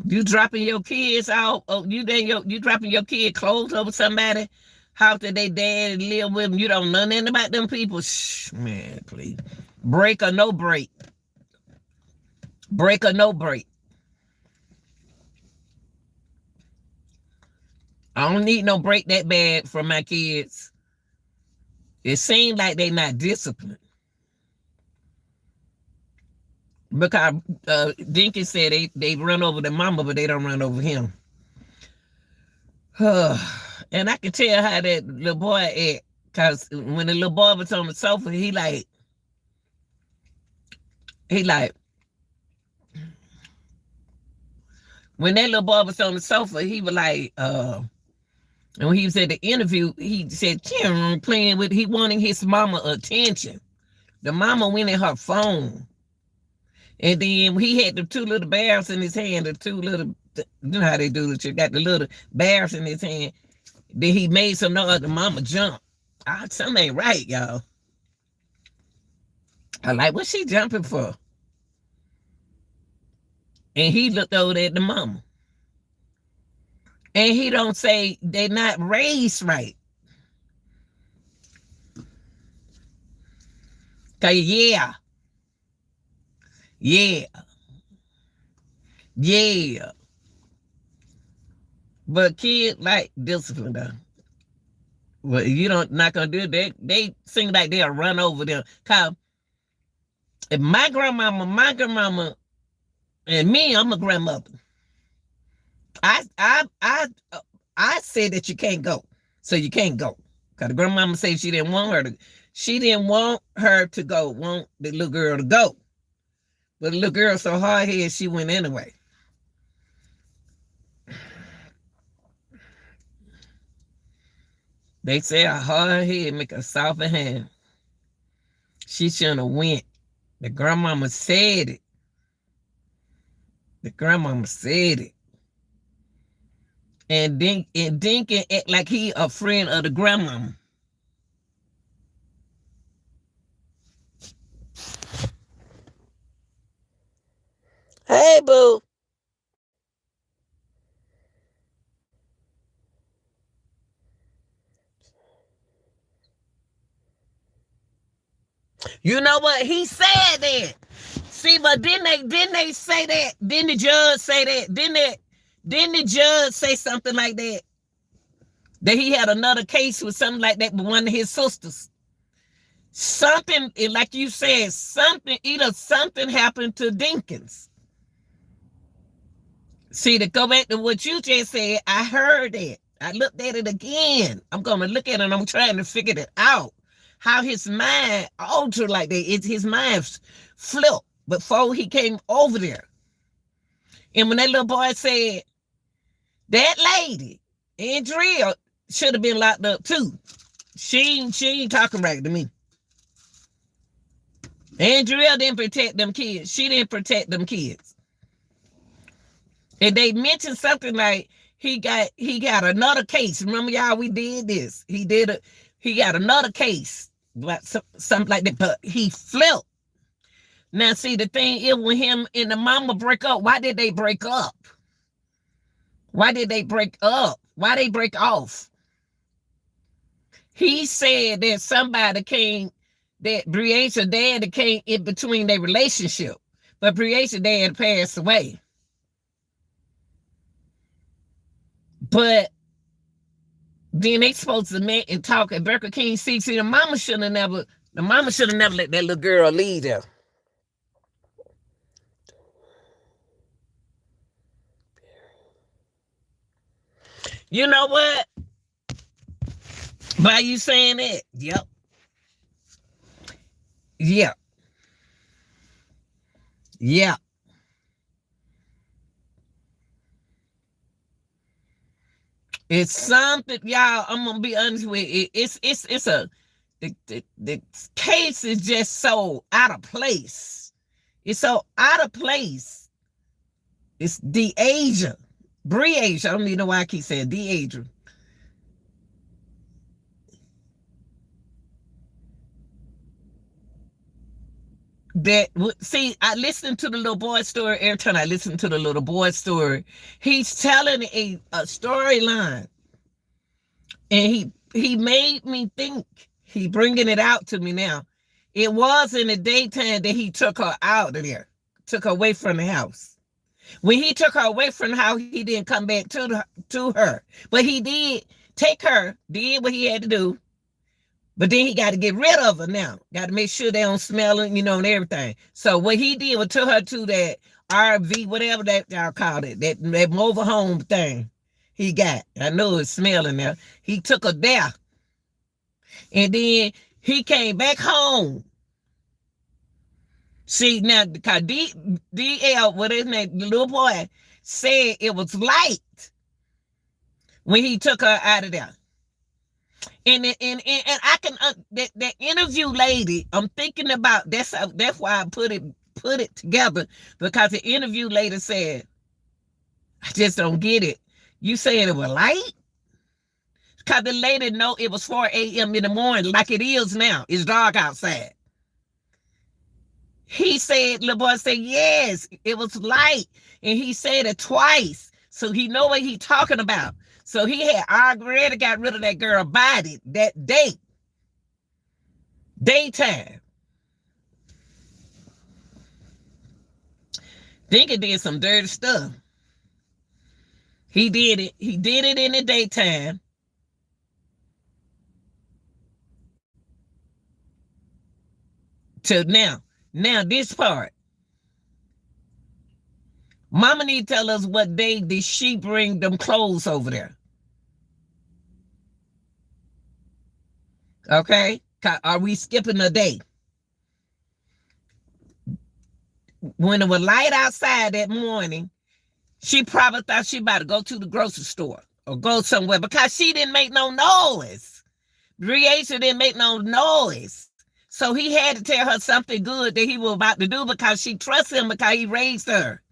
Speaker 1: You dropping your kids out? Oh, you dropping your kid clothes over somebody house that they dad live with them? You don't know nothing about them people? Shh, man, please. Break or no break. Break or no break. I don't need no break that bad from my kids. It seems like they not disciplined. Because Dinkins said they run over the mama, but they don't run over him. And I can tell how that little boy act. Because when the little boy was on the sofa, he like, when that little boy was on the sofa, he was like, and when he was at the interview, he said, playing with, he wanting his mama attention. The mama went in her phone. And then he had the two little bears in his hand, the two little, you know how they do it, you got the little bears in his hand. Then he made some noise, the mama jump. Something ain't right, y'all. I like, what's she jumping for? And he looked over at the mama. And he don't say they're not raised right. Cause yeah. But kids like discipline though. Well, you don't not gonna do it. They seem like they'll run over them. Cause if my grandmama, and me, I'm a grandmother. I said that you can't go, so you can't go. Cause the grandmama said she didn't want her to go, want the little girl to go. But the little girl so hard-headed, she went anyway. They say a hard head make a softer hand. She shouldn't have went. The grandmama said it. And Dinkins act like he a friend of the grandmama. Hey, boo. You know what? He said that. See, but didn't they say that? Didn't the judge say that? Didn't the judge say something like that? That he had another case with something like that with one of his sisters. Something, like you said, either something happened to Dinkins. See, to go back to what you just said, I heard it. I looked at it again. I'm going to look at it and I'm trying to figure it out. How his mind altered like that. His mind flipped before he came over there. And when that little boy said, that lady, Andrea, should have been locked up too. She ain't talking right to me. Andrea didn't protect them kids. She didn't protect them kids. And they mentioned something like he got another case. Remember, y'all, we did this. He got another case, but something like that. But he flipped. Now, see, the thing is, when him and the mama break up, why did they break up? Why did they break up? Why they break off? He said that somebody came, that Breasia dad came in between their relationship, but Breasia dad passed away. But then they supposed to meet and talk at Burger King. See, the mama should have never let that little girl leave there. You know what? By you saying that, yep. Yeah. Yeah. It's something, y'all. I'm gonna be honest with you. The case is just so out of place. It's so out of place. It's Breasia. I don't even know why I keep saying Deasia. See, I listened to the little boy story every time I listen to the little boy story. He's telling a storyline, and he made me think. He bringing it out to me now. It was in the daytime that he took her out of there, took her away from the house. When he took her away from the house, he didn't come back to her, but he did take her, did what he had to do. But then he got to get rid of her now. Got to make sure they don't smell it, and everything. So what he did was took her to that RV, whatever that y'all called it, that mobile home thing he got. I know it's smelling there. He took her there. And then he came back home. See, now, because DL, what his name, the little boy, said it was light when he took her out of there. And I can that interview lady, I'm thinking about that's why I put it together, because the interview lady said, I just don't get it. You saying it was light? Because the lady know it was 4 a.m. in the morning, like it is now. It's dark outside. He said, little boy said, yes, it was light. And he said it twice. So he know what he talking about. So he had already got rid of that girl body that day. Daytime. Dinkins did some dirty stuff. He did it. He did it in the daytime. To now this part. Mama need to tell us what day did she bring them clothes over there. Okay? Are we skipping a day? When it was light outside that morning, she probably thought she about to go to the grocery store or go somewhere, because she didn't make no noise. Breasia didn't make no noise. So he had to tell her something good that he was about to do, because she trusts him, because he raised her.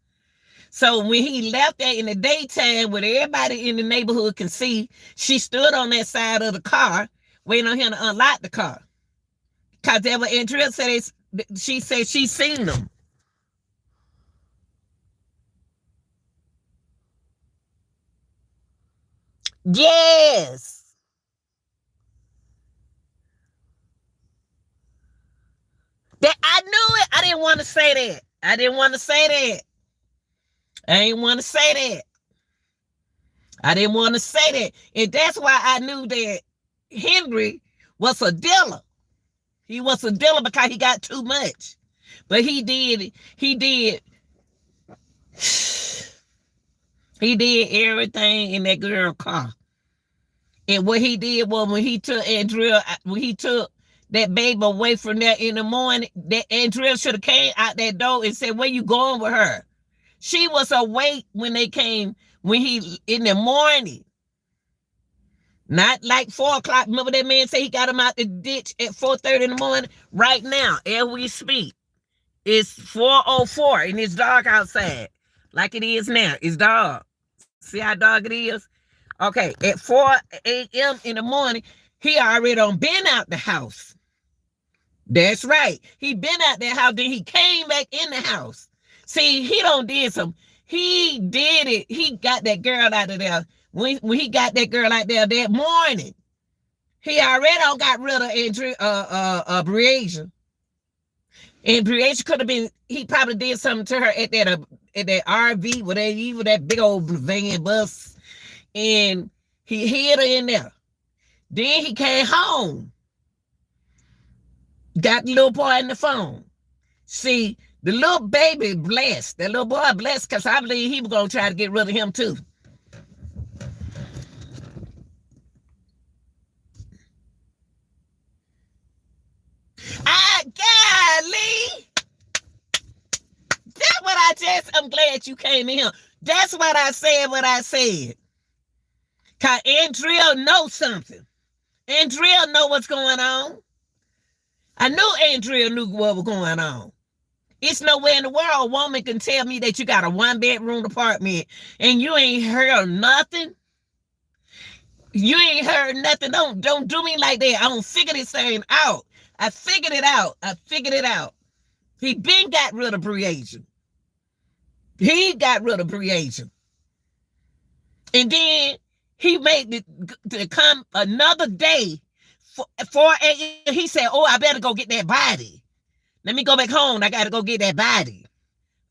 Speaker 1: So when he left there in the daytime, where everybody in the neighborhood can see, she stood on that side of the car waiting on him to unlock the car. Because Andrea said she said she seen them. Yes. That I knew it. I didn't want to say that. I didn't want to say that. I didn't want to say that. I didn't want to say that. And that's why I knew that Henry was a dealer. He was a dealer because he got too much. But he did he did everything in that girl car. And what he did was when he took that baby away from there in the morning, that Andrea should have came out that door and said, "Where you going with her?" She was awake when they came, when he, in the morning. Not like 4 o'clock. Remember that man said he got him out the ditch at 4:30 in the morning? Right now, as we speak, it's 4:04 and it's dark outside. Like it is now. It's dark. See how dark it is? Okay, at 4 a.m. in the morning, he already done been out the house. That's right. He been out that house, then he came back in the house. See, he don't did some. He did it. He got that girl out of there. When he got that girl out there that morning, he already done got rid of Breasia. And Breasia could have been, he probably did something to her at that RV, whatever, that big old van bus. And he hid her in there. Then he came home. Got the little boy on the phone. See, the little baby blessed. That little boy blessed because I believe he was going to try to get rid of him too. Golly. That's what I'm glad you came in here. That's what I said. Because Andrea knows something. Andrea know what's going on. I knew Andrea knew what was going on. It's nowhere in the world a woman can tell me that you got a 1-bedroom apartment and you ain't heard nothing. You ain't heard nothing. Don't do me like that. I don't figure this thing out. I figured it out. He been got rid of Breasia. He got rid of Breasia. And then he made it to come another day, 4 a.m. He said, "Oh, I better go get that body. Let me go back home. I got to go get that body."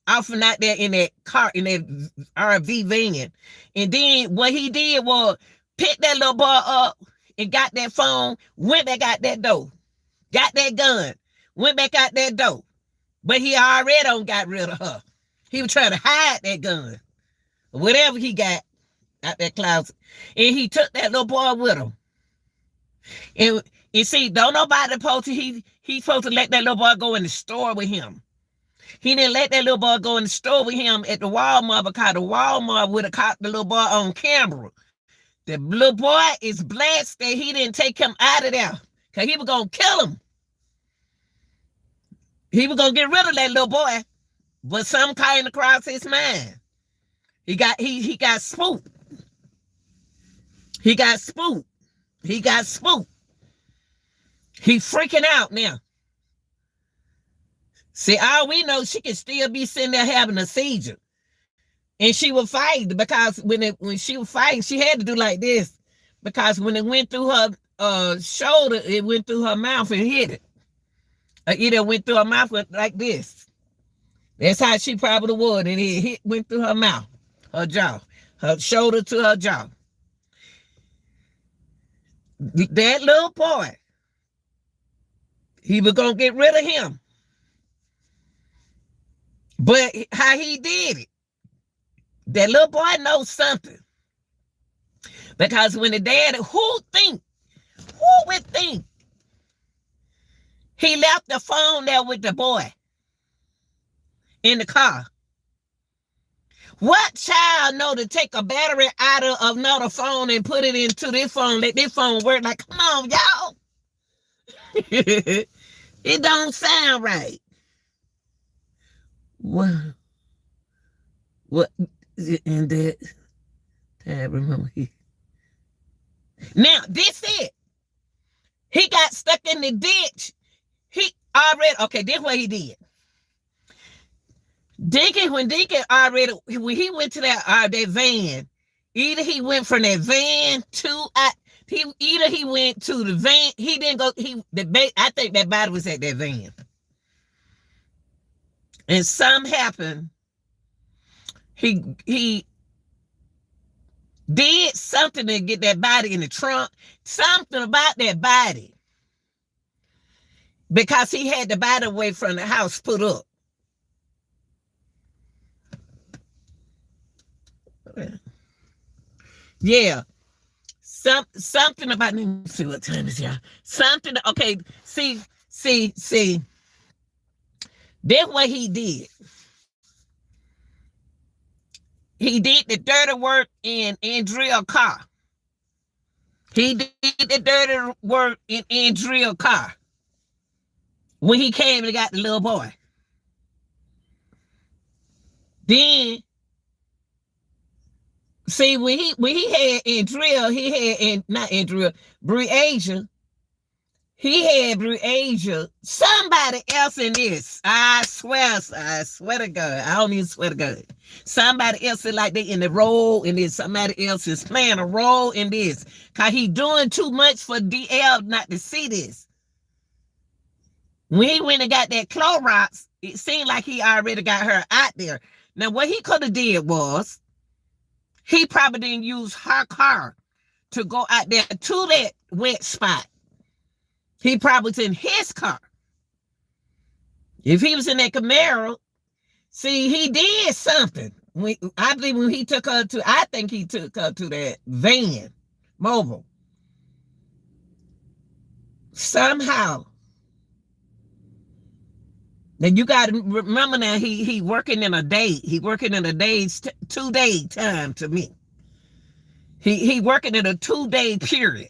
Speaker 1: Off and out there in that car, in that RV van. And then what he did was pick that little boy up and got that phone, went back out that door, got that gun, went back out that door. But he already done got rid of her. He was trying to hide that gun, whatever he got out that closet. And he took that little boy with him. And see, don't nobody supposed to, he's supposed to let that little boy go in the store with him. He didn't let that little boy go in the store with him at the Walmart because the Walmart would have caught the little boy on camera. The little boy is blessed that he didn't take him out of there because he was going to kill him. He was going to get rid of that little boy, but some came across his mind. He got spooked. He got spooked. He freaking out now. See, all we know, she could still be sitting there having a seizure. And she was fighting because when she was fighting, she had to do like this. Because when it went through her shoulder, it went through her mouth and hit it. Or either went through her mouth like this. That's how she probably would. And it went through her mouth, her jaw, her shoulder to her jaw. That little boy, he was going to get rid of him. But how he did it, that little boy knows something. Because when the dad, who would think he left the phone there with the boy in the car? What child know to take a battery out of another phone and put it into this phone, let this phone work? Like, come on, y'all. It don't sound right. What? And that I remember he. Now this it. He got stuck in the ditch. He already this is what he did. Dinkins, when he went to that van, Either he went from that van to either he went to the van. He didn't go. I think that body was at that van, and something happened. He did something to get that body in the trunk. Something about that body, because he had the body away from the house put up. Yeah. Something about, let me see what time is, y'all. Something, okay, see. That's what he did. He did the dirty work in Andrea's car. He did the dirty work in Andrea's car when he came and got the little boy. Then, see, when he had Andrea, Breasia. He had Breasia, somebody else in this. I swear to God. I don't even swear to God. Somebody else is like they in the role in this. Somebody else is playing a role in this. Because he doing too much for DL not to see this. When he went and got that Clorox, it seemed like he already got her out there. Now, what he could have did was, he probably didn't use her car to go out there to that wet spot. He probably was in his car. If he was in that Camaro, see, he did something. I believe when he took her to, I think he took her to that van, mobile. Somehow. Now you got to remember now, he working in a day. He working in a day's 2-day time to me. He working in a 2-day period.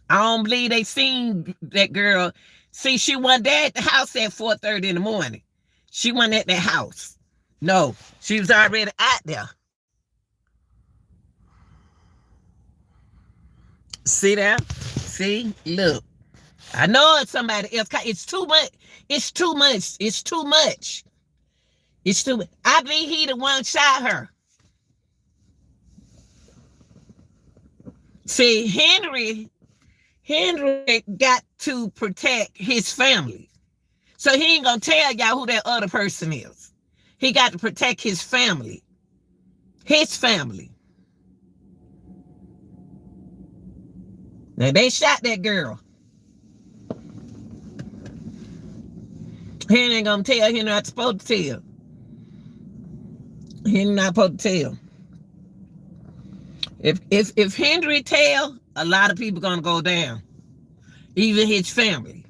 Speaker 1: I don't believe they seen that girl. See, she wasn't there at the house at 4:30 in the morning. She wasn't at the house. No, she was already out there. See that? See? Look. I know it's somebody else. It's too much. It's too much. It's too much. It's too much. I believe he the one shot her. See, Henry got to protect his family. So he ain't gonna tell y'all who that other person is. He got to protect his family. His family. Now they shot that girl. He ain't gonna tell. He not supposed to tell. He not supposed to tell. If Henry tell, a lot of people gonna go down. Even his family.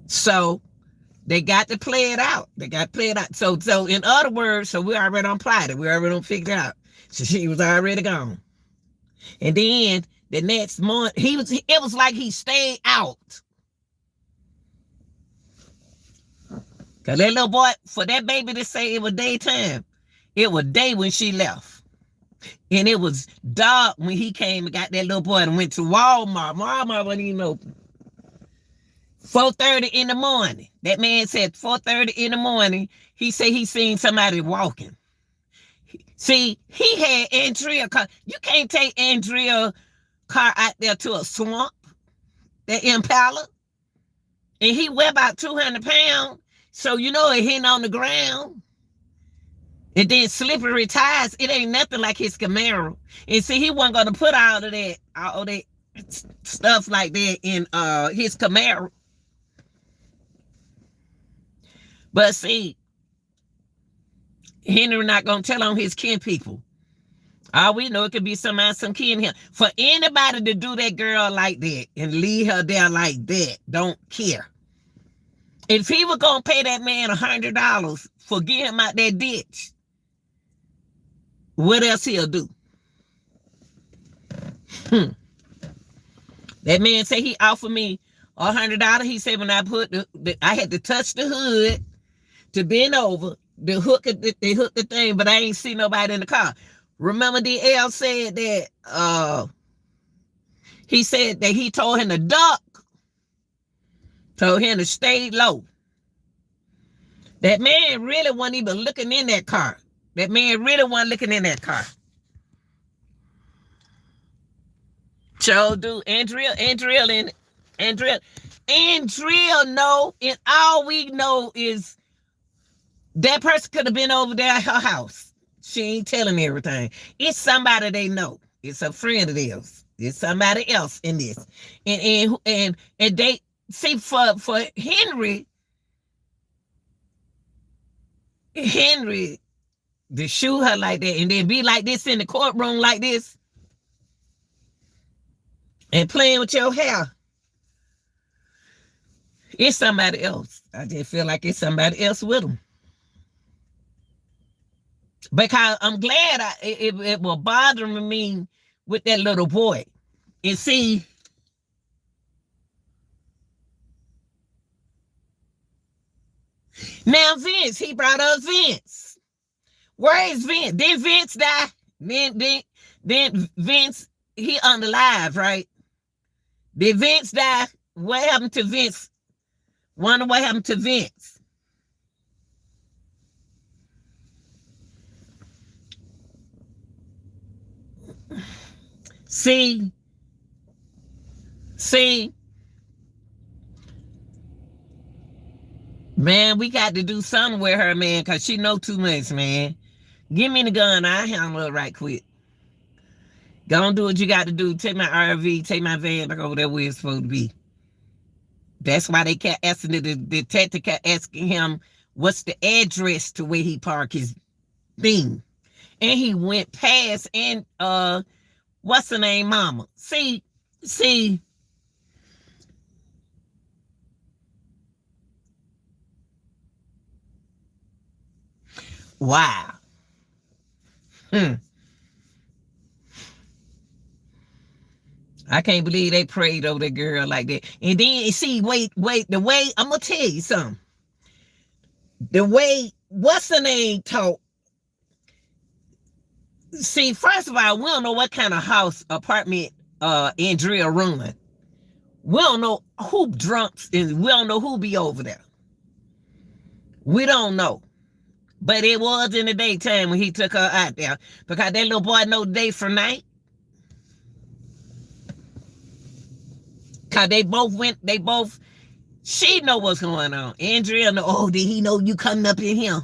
Speaker 1: So they got to play it out. They got to play it out. So in other words, so we already done plotted it. We already done figured out. So she was already gone. And then the next month, it was like he stayed out. Because that little boy, for that baby to say it was daytime, it was day when she left. And it was dark when he came and got that little boy and went to Walmart. Walmart wasn't even open. 4:30 in the morning. That man said 4:30 in the morning, he said he seen somebody walking. See, he had Andrea car. You can't take Andrea car out there to a swamp, that Impala. And he weighed about 200 pounds. So, you know, it hitting on the ground. And then slippery tires. It ain't nothing like his Camaro. And see, he wasn't going to put all that stuff like that in his Camaro. But see, Henry not going to tell on his kin people. All we know, it could be some kin here. For anybody to do that girl like that and leave her there like that, don't care. If he was going to pay that man $100 for getting him out that ditch, what else he'll do? That man said he offered me $100. He said when I put I had to touch the hood to bend over, they hooked the thing, but I ain't see nobody in the car. Remember DL said that he said that he told him to duck, told him to stay low. That man really wasn't even looking in that car. That man really wasn't looking in that car. So do Andrea know, and all we know is that person could have been over there at her house. She ain't telling everything. It's somebody they know. It's a friend of theirs. It's somebody else in this. And they see for Henry to shoot her like that and then be like this in the courtroom like this and playing with your hair. It's somebody else. I just feel like it's somebody else with them. Because I'm glad it was bothering me with that little boy. And see, now Vince, he brought up Vince. Where is Vince? Did Vince die? Then Vince, he unalive, right? Did Vince die? What happened to Vince? Wonder what happened to Vince. See, man, we got to do something with her, man, because she know too much, man. Give me the gun. I'll handle it right quick. Go on, do what you got to do. Take my RV, take my van back over there where it's supposed to be. That's why they kept asking the detective, kept asking him, what's the address to where he parked his thing? And he went past and what's the name, mama? See. Wow. I can't believe they prayed over that girl like that. And then see, wait, the way I'm gonna tell you something. The way what's the name talk. See, first of all, we don't know what kind of house apartment Andrea ruined. We don't know who drunks and we don't know who be over there. We don't know. But it was in the daytime when he took her out there. Because that little boy know day from night. Because she know what's going on. Andrea know, oh, did he know you coming up in here?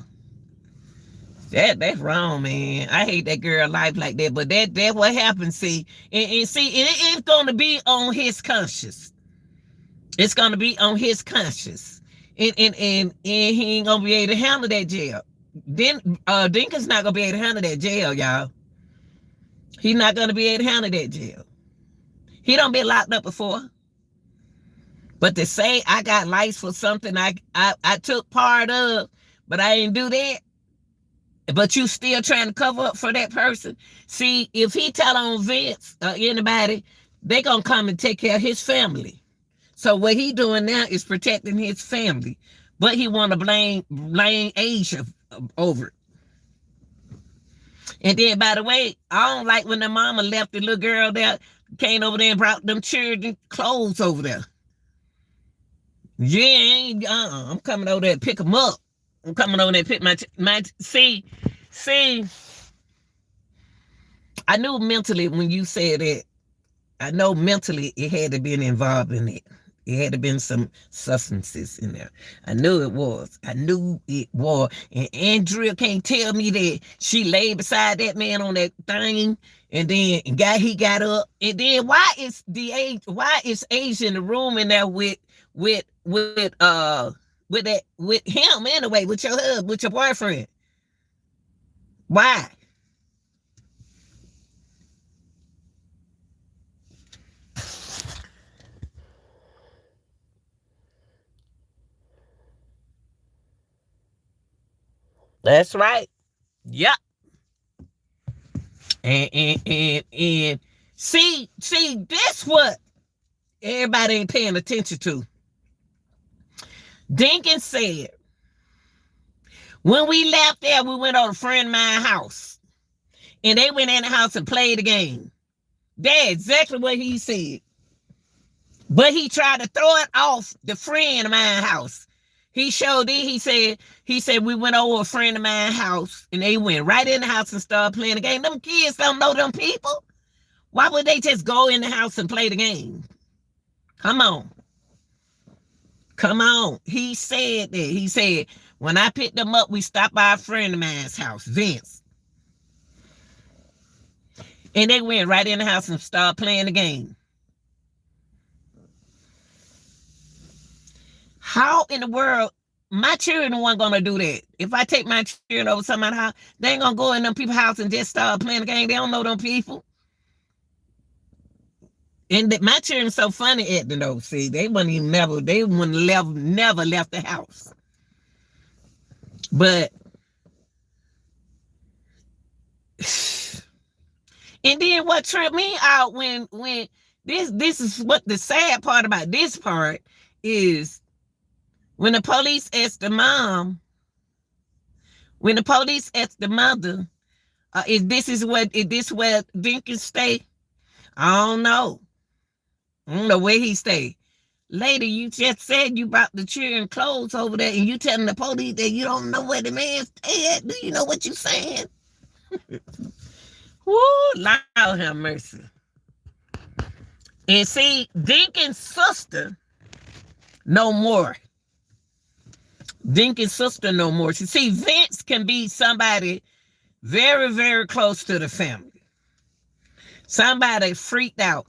Speaker 1: That's wrong, man. I hate that girl life like that. But that what happens, see. And see, it's going to be on his conscience. It's going to be on his conscience. And he ain't going to be able to handle that jail. Then Dinkins not going to be able to handle that jail, y'all. He's not going to be able to handle that jail. He done been locked up before. But to say I got life for something I took part of, but I didn't do that, but you still trying to cover up for that person. See, if he tell on Vince or anybody, they going to come and take care of his family. So what he doing now is protecting his family. But he want to blame Asia over it. And then, by the way, I don't like when the mama left the little girl there, came over there and brought them children clothes over there. Yeah, I'm coming over there to pick them up. I'm coming over there to pick my see. I knew mentally when you said that, I know mentally it had to be involved in it. It had to been some substances in there. I knew it was. And Andrea can't tell me that she laid beside that man on that thing, and then he got up. And then why is Asia in the room in there with him anyway, with your husband, with your boyfriend? Why? That's right. Yep. And see, this what everybody ain't paying attention to. Dinkins said, when we left there, we went on a friend of mine's house. And they went in the house and played the game. That's exactly what he said. But he tried to throw it off the friend of mine's house. He showed it. He said we went over a friend of mine's house and they went right in the house and started playing the game. Them kids don't know them people. Why would they just go in the house and play the game? Come on. Come on. He said that. He said, when I picked them up, we stopped by a friend of mine's house, Vince. And they went right in the house and started playing the game. How in the world, my children weren't going to do that. If I take my children over somebody's house, they ain't going to go in them people's house and just start playing the game. They don't know them people. And my children so funny acting though. See, they wouldn't never left the house. But and then what tripped me out when this is what the sad part about this part is, when the police asked the mom, when the police asked the mother, is this where Dinkins stay? I don't know. I don't know where he stay. Lady, you just said you brought the children clothes over there and you telling the police that you don't know where the man stay at. Do you know what you saying? Woo, Lord have mercy. And see, Dinkins' sister, no more. Dinkins' sister, no more. See, Vince can be somebody very, very close to the family. Somebody freaked out.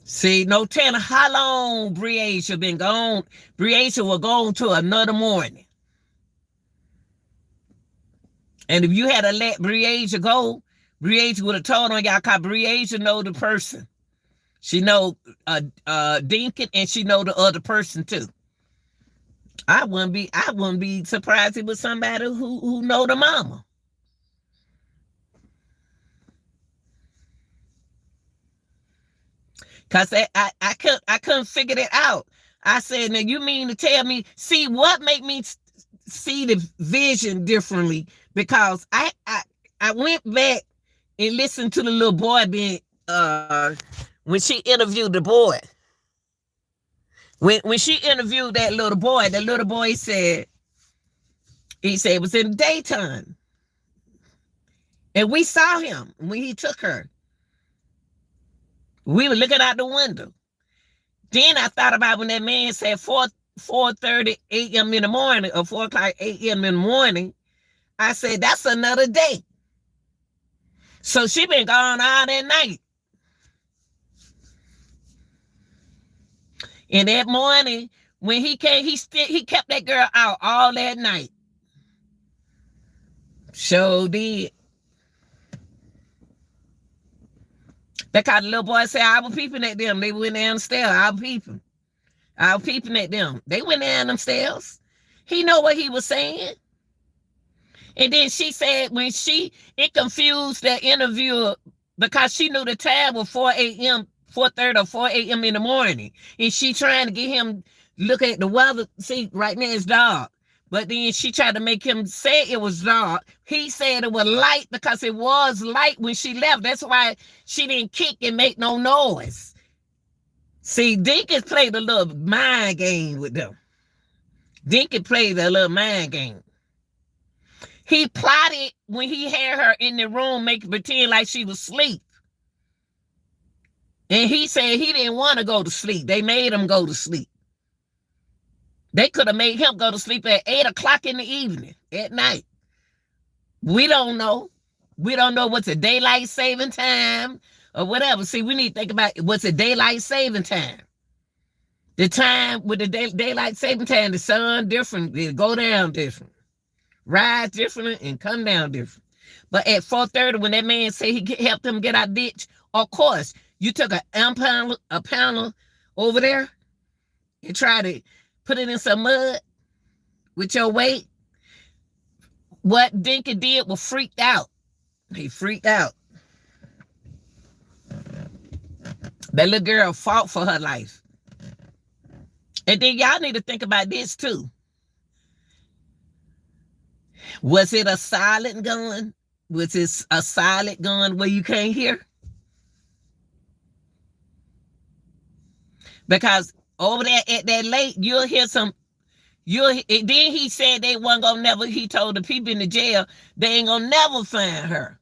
Speaker 1: See, no telling how long Breasia been gone. Breasia will go on to another morning. And if you had to let Breasia go, Breasia would have told on y'all, because Breasia know the person. She know Dinkins, and she know the other person too. I wouldn't be surprised if it was somebody who know the mama. Cause I couldn't figure it out. I said, now you mean to tell me, see what make me see the vision differently? Because I went back and listened to the little boy being when she interviewed the boy. When she interviewed that little boy, the little boy said, it was in the daytime. And we saw him when he took her. We were looking out the window. Then I thought about when that man said 4:30 a.m. in the morning, or 4 o'clock a.m. in the morning. I said, that's another day. So she been gone all that night. And that morning, when he came, he kept that girl out all that night. Sure did. Because the little boy said, I was peeping at them. They went downstairs. I was peeping at them. They went down themselves. He know what he was saying. And then she said when it confused that interviewer, because she knew the time was 4 a.m., 4:30 or 4 a.m. in the morning. And she trying to get him look at the weather. See, right now it's dark. But then she tried to make him say it was dark. He said it was light because it was light when she left. That's why she didn't kick and make no noise. See, Dinkins played a little mind game with them. Dinkins played a little mind game. He plotted when he had her in the room, pretend like she was asleep. And he said he didn't want to go to sleep. They made him go to sleep. They could have made him go to sleep at 8 o'clock in the evening, at night. We don't know. We don't know what's a daylight saving time or whatever. See, we need to think about what's a daylight saving time. The time with the daylight saving time, the sun different, it go down different. Rise different and come down different. But at 4:30, when that man said he helped him get out the ditch, of course, you took a panel over there and tried to put it in some mud with your weight. What Dinkins did was freaked out. He freaked out. That little girl fought for her life. And then y'all need to think about this too. Was it a silent gun? Was it a silent gun where you can't hear? Because over there at that lake, you'll hear some. Then he said they wasn't gonna never. He told the people in the jail they ain't gonna never find her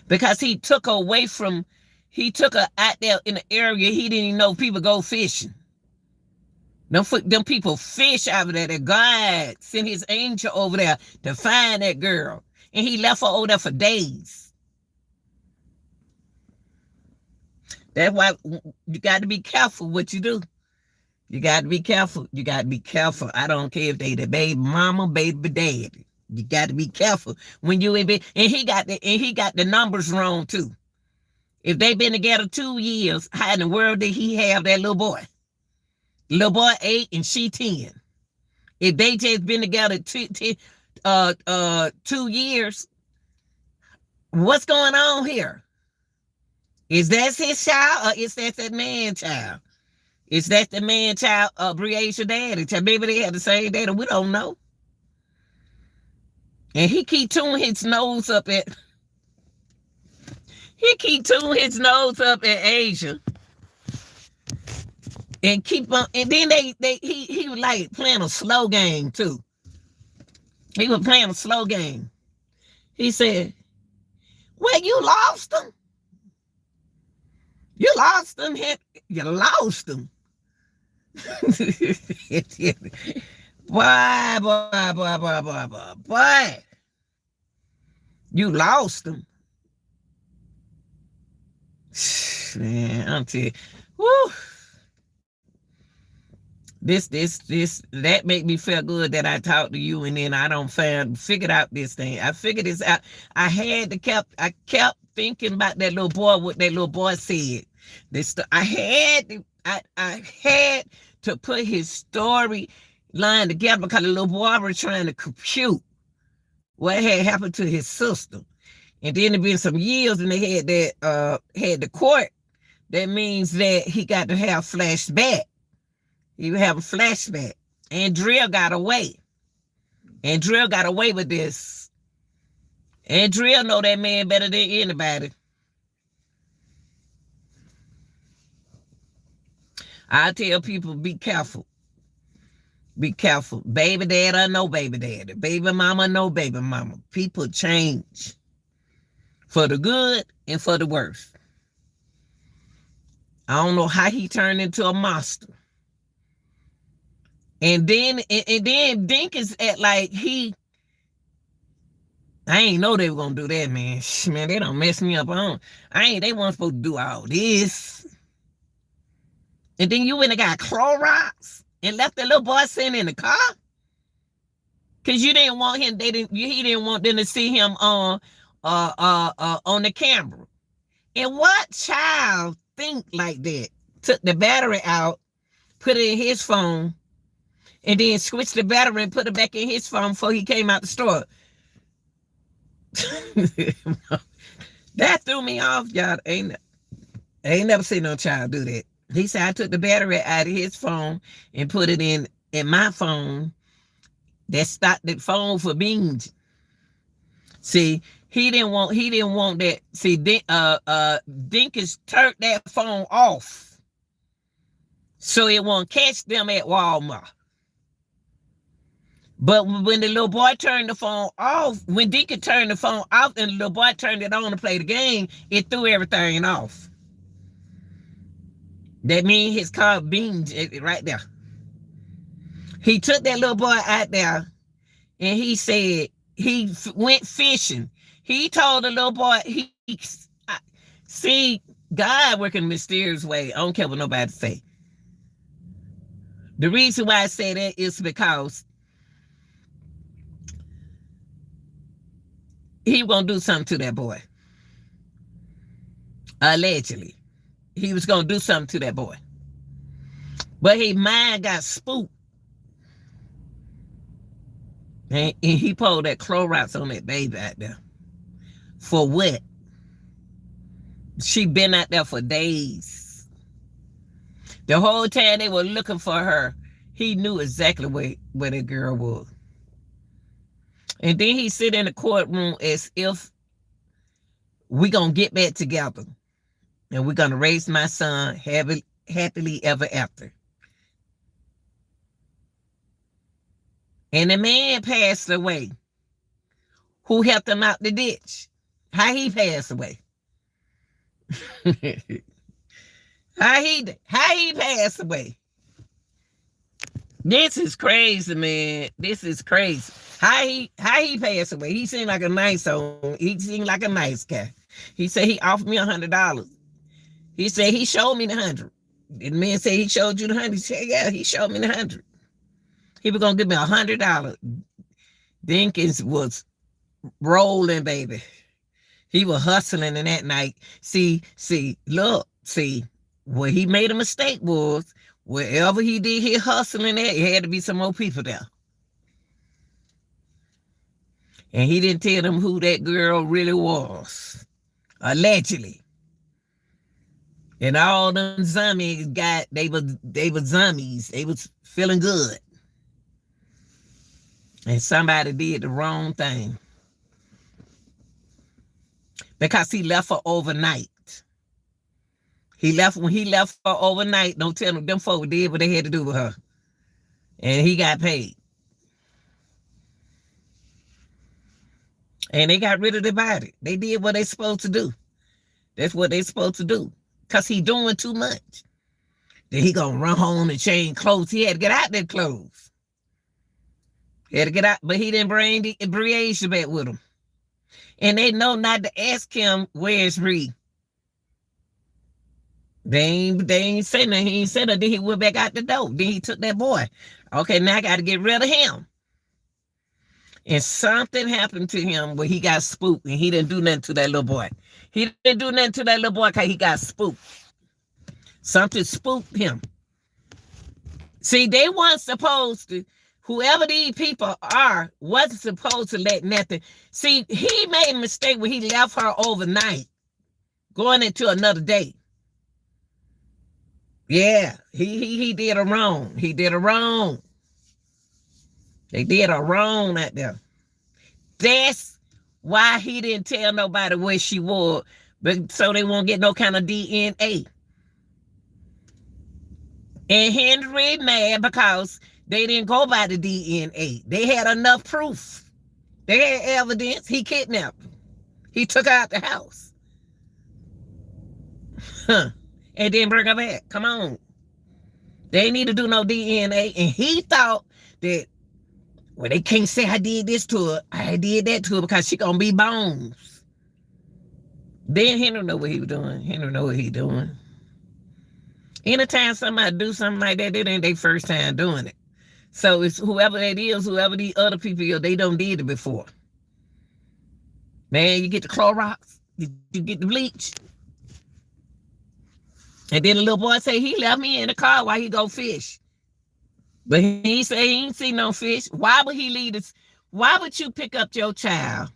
Speaker 1: because he took her away from. He took her out there in the area he didn't even know people go fishing. Them people fish out of there. That God sent his angel over there to find that girl, and he left her over there for days. That's why you got to be careful what you do. You got to be careful. You got to be careful. I don't care if they the baby mama, baby daddy. You got to be careful when you ain't been. And he got the numbers wrong too. If they been together 2 years, how in the world did he have that little boy? Little boy 8 and she 10. If they just been together 2 years, what's going on here? Is that his child or is that man child? Is that the man child Breasia daddy? Maybe they had the same daddy. We don't know. And he keep tuning his nose up at Asia. And keep on, and then he was like playing a slow game too. He was playing a slow game. He said, well, you lost them. You lost them. You lost them. Boy. You lost them. Man, I'm telling you. Woo. This that made me feel good that I talked to you, and then I figured out this thing. I figured this out. I kept thinking about that little boy, what that little boy said. I had to put his story line together because the little boy was trying to compute what had happened to his sister. And then it been some years and they had the court. That means that he got to have flashback. He would have a flashback. And Drill got away. And Drill got away with this. And Drill know that man better than anybody. I tell people, be careful. Be careful. Baby dad or no baby daddy. Baby mama, no baby mama. People change. For the good and for the worse. I don't know how he turned into a monster. And then Dinkins at like I ain't know they were gonna do that, man. Man, they don't mess me up. They weren't supposed to do all this. And then you went and got Clorox and left the little boy sitting in the car. Cause you didn't want him, he didn't want them to see him on the camera. And what child think like that? Took the battery out, put it in his phone, and then switched the battery and put it back in his phone before he came out the store. That threw me off, y'all. Ain't never seen no child do that. He said I took the battery out of his phone and put it in my phone. That stopped the phone for beans. See, he didn't want that. See, Dinkins turned that phone off so it won't catch them at Walmart. But when the little boy turned the phone off, when Dinkins turned the phone off and the little boy turned it on to play the game, it threw everything off. That means his car beamed right there. He took that little boy out there and he said he went fishing. He told the little boy, see, God working in a mysterious way. I don't care what nobody say. The reason why I say that is because he was going to do something to that boy. Allegedly. He was going to do something to that boy. But his mind got spooked. And he pulled that Clorox on that baby out there. For what? She been out there for days. The whole time they were looking for her, he knew exactly where that girl was. And then he sit in the courtroom as if we gonna get back together. and we're gonna raise my son happily ever after. And the man passed away who helped him out the ditch. How he passed away? how he passed away? This is crazy, man. This is crazy. How he passed away? He seemed like a nice soul. He seemed like a nice guy. He said he offered me $100. He said he showed me the 100. The man said he showed you the 100. He said, yeah, he showed me the 100. He was gonna give me $100. Dinkins was rolling, baby. He was hustling in that night. See, where he made a mistake was wherever he did his hustling at, it had to be some more people there. And he didn't tell them who that girl really was. Allegedly. And all them zombies they were zombies. They was feeling good. And somebody did the wrong thing. Because he left her overnight. When he left her overnight, don't tell them folks did what they had to do with her. And he got paid. And they got rid of the body. They did what they supposed to do. That's what they supposed to do. Because he doing too much. Then he gonna run home and change clothes. He had to get out their clothes. He had to get out, but he didn't bring the Breasia back with him. And they know not to ask him, where's Bree? They ain't say nothing. He ain't said nothing. Then he went back out the door. Then he took that boy. Okay, now I got to get rid of him. And something happened to him where he got spooked and he didn't do nothing to that little boy. He didn't do nothing to that little boy because he got spooked. Something spooked him. See, they weren't supposed to, whoever these people are, wasn't supposed to let nothing. See, he made a mistake when he left her overnight, going into another day. Yeah, he did her wrong. He did her wrong. They did her wrong out there. That's why he didn't tell nobody where she was, but so they won't get no kind of DNA. And Henry mad because they didn't go by the DNA. They had enough proof. They had evidence. He kidnapped her. He took her out the house. And then bring her back. Come on. They need to do no DNA. And he thought that, well, they can't say I did this to her. I did that to her because she gonna be bones. Then Henry know what he was doing. Henry know what he doing. Anytime somebody do something like that, it ain't their first time doing it. So it's whoever that is, whoever the other people are, they don't did it before. Man, you get the Clorox, you get the bleach. And then the little boy say he left me in the car while he go fish. But he say he ain't see no fish. Why would he leave this? Why would you pick up your child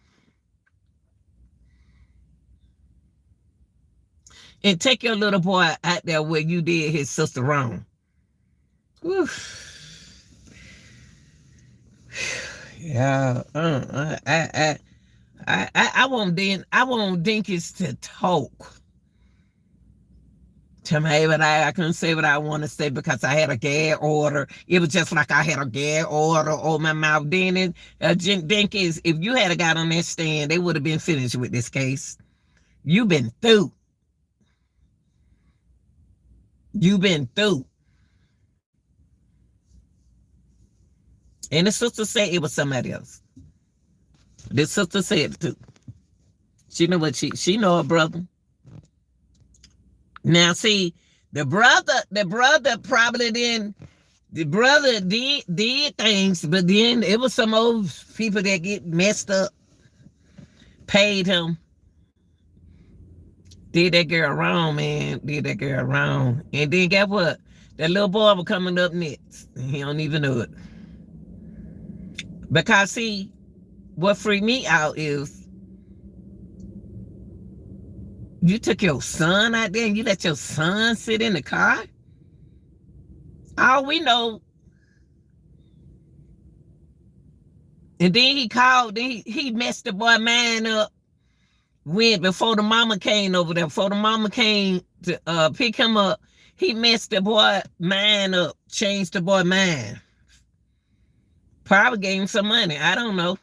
Speaker 1: and take your little boy out there where you did his sister wrong? Whew. Yeah, I want Dinkins to talk. To me, but I couldn't say what I want to say because I had a gag order. It was just like I had a gag order on my mouth. Then Dinkins, if you had got on that stand, they would have been finished with this case. You've been through. You've been through. And the sister said it was somebody else. This sister said it too. She know what she know her brother. Now see, the brother probably didn't. The brother did things, but then it was some old people that get messed up, paid him. Did that girl wrong, man. Did that girl wrong. And then guess what? That little boy was coming up next. And he don't even know it. Because see, what freaked me out is you took your son out there and you let your son sit in the car? All we know. And then he called, then he messed the boy man up When before the mama came over there, before the mama came to pick him up, he messed the boy mind up, changed the boy mind. Probably gave him some money. I don't know.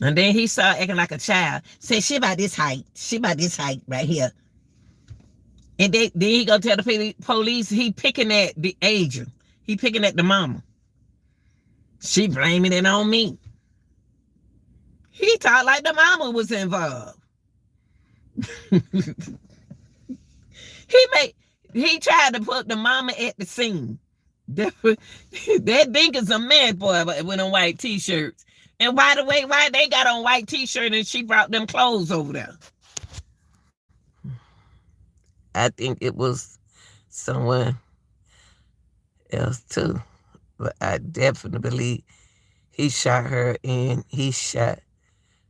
Speaker 1: And then he started acting like a child. Say she about this height. She about this height right here. And then he go tell the police he picking at the agent. He picking at the mama. She blaming it on me. He talked like the mama was involved. He tried to put the mama at the scene. That Dinkins a man boy with them white t-shirts. And by the way, why they got on white t-shirt and she brought them clothes over there? I think it was someone else too. But I definitely believe he shot her and he shot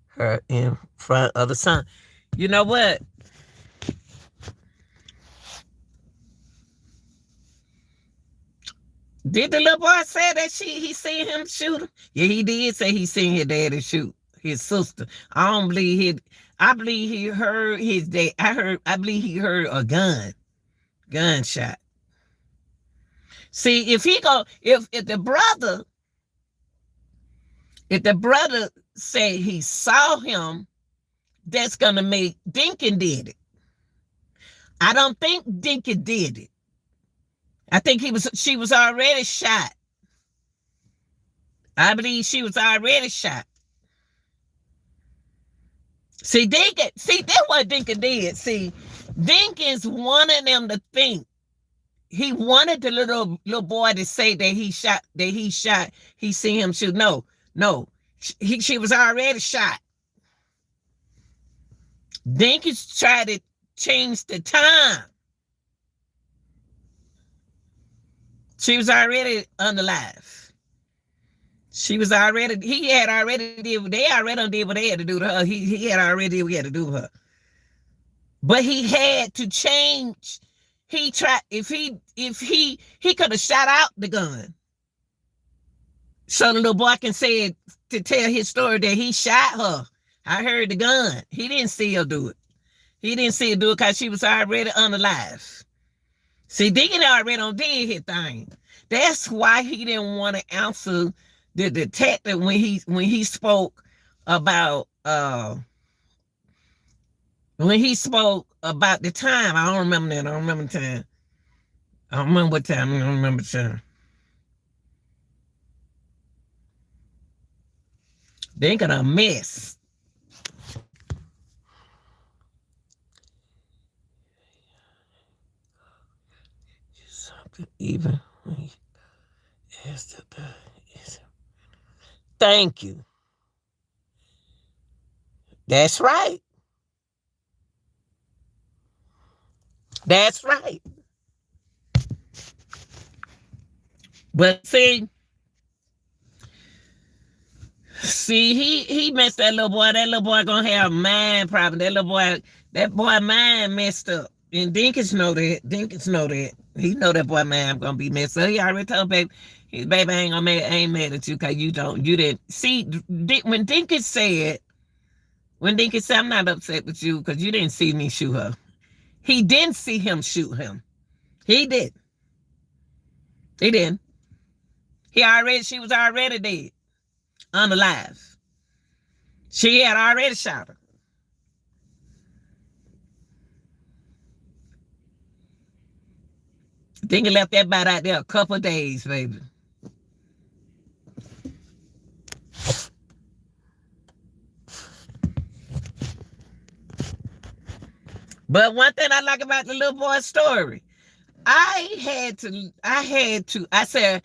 Speaker 1: her in front of the son. You know what? Did the little boy say that he seen him shoot him? Yeah, he did say he seen his daddy shoot his sister. I don't believe I believe he heard his dad. I believe he heard a gunshot. See, if the brother say he saw him, that's gonna make Dinkins did it. I don't think Dinkins did it. I think she was already shot. I believe she was already shot. See, that's what Dinkins did. See, Dinkins wanted them to think. He wanted the little boy to say that he seen him shoot. No. She was already shot. Dinkins tried to change the time. She was already unalive. He had already did what they had to do to her. He had already did what he had to do to her. But he had to change. He tried, if he could have shot out the gun. So the little boy can say it to tell his story that he shot her. I heard the gun. He didn't see her do it. He didn't see her do it because she was already unalive. See, Dinkins already did his thing. That's why he didn't want to answer the detective when he spoke about the time. I don't remember that. I don't remember the time. I don't remember what time. I don't remember the time. Dinkins a mess. Even thank you. That's right. That's right. But see, he messed that little boy. That little boy gonna have a mind problem. That boy mind messed up. And Dinkins know that. He know that boy mind gonna be messed up. He already told baby, his baby ain't mad at you because you didn't see when Dinkins said, I'm not upset with you because you didn't see me shoot her. He didn't see him shoot him. He did. He didn't. She was already dead. Unalive. She had already shot her. Dinkins left that bat out there a couple of days, baby. But one thing I like about the little boy's story, I said,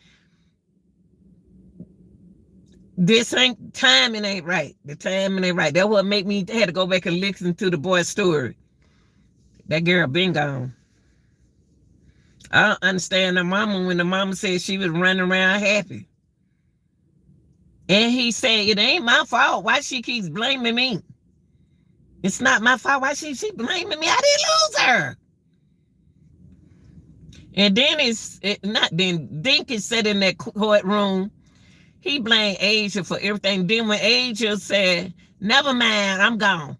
Speaker 1: timing ain't right. The timing ain't right. That's what made me had to go back and listen to the boy's story. That girl been gone. I don't understand the mama when the mama said she was running around happy. And he said, it ain't my fault. Why she keeps blaming me? It's not my fault. Why she blaming me? I didn't lose her. And then Dinkins sat in that courtroom. He blamed Asia for everything. Then when Asia said, "Never mind, I'm gone,"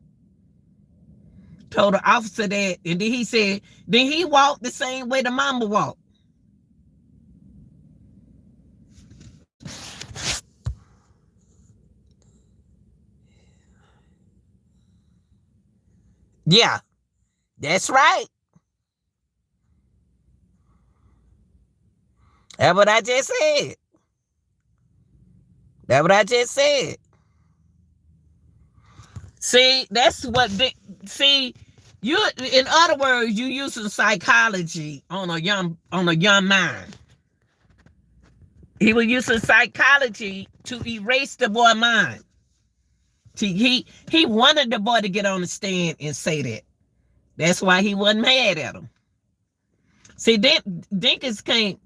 Speaker 1: told the officer that, and then he said, then he walked the same way the mama walked. Yeah, that's right. That's what I just said. That's what I just said. See, that's what see. You, in other words, you using psychology on a young mind. He was using psychology to erase the boy mind. He wanted the boy to get on the stand and say that. That's why he wasn't mad at him. See, Dinkins can't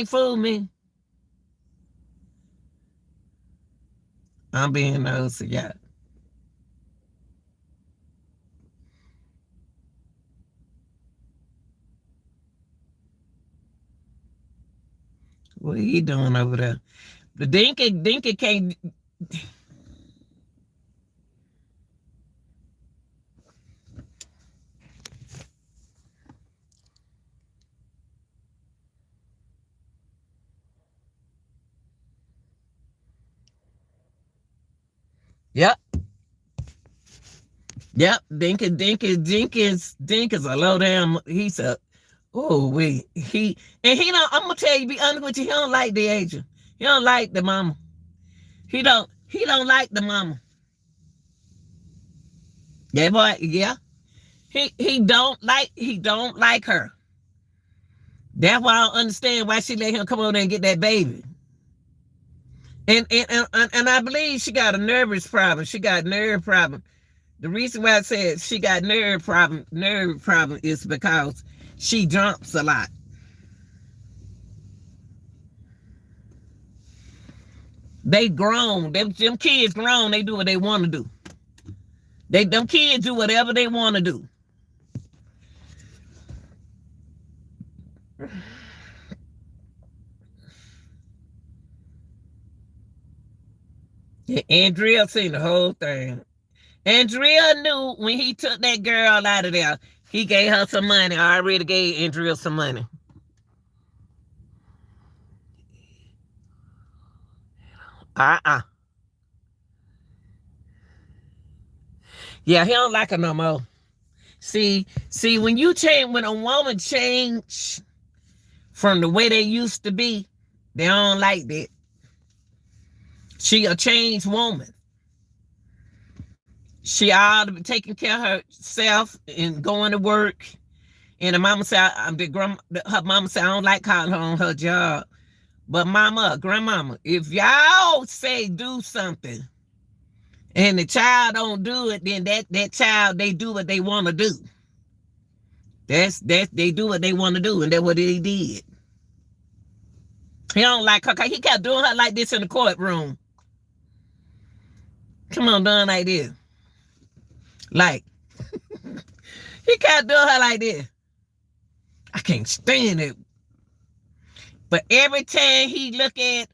Speaker 1: fool me. I'm being nosy, yeah. What are you doing over there? The Dinkin can't. Yep. Yep. Dinkins a low down. He's a he I'm gonna tell you, be honest with you, he don't like the agent. He don't like the mama. He don't like the mama. Yeah, boy, yeah. He don't like her. That's why I don't understand why she let him come over there and get that baby. And I believe she got a nervous problem. She got nerve problem. The reason why I said she got nerve problem is because she jumps a lot. They grown. Them kids grown. They do what they want to do. Them kids do whatever they want to do. Yeah, Andrea seen the whole thing. Andrea knew when he took that girl out of there, he gave her some money. I already gave Andrea some money. Yeah, he don't like her no more. See, when a woman change from the way they used to be, they don't like that. She a changed woman. She ought to be taking care of herself and going to work. And the mama said, her mama said, I don't like calling her on her job. But grandmama, if y'all say do something and the child don't do it, then that child, they do what they want to do. They do what they want to do, and that's what he did. He don't like her. He kept doing her like this in the courtroom. Come on, doing like this. Like, he kept doing her like this. I can't stand it. But every time he look at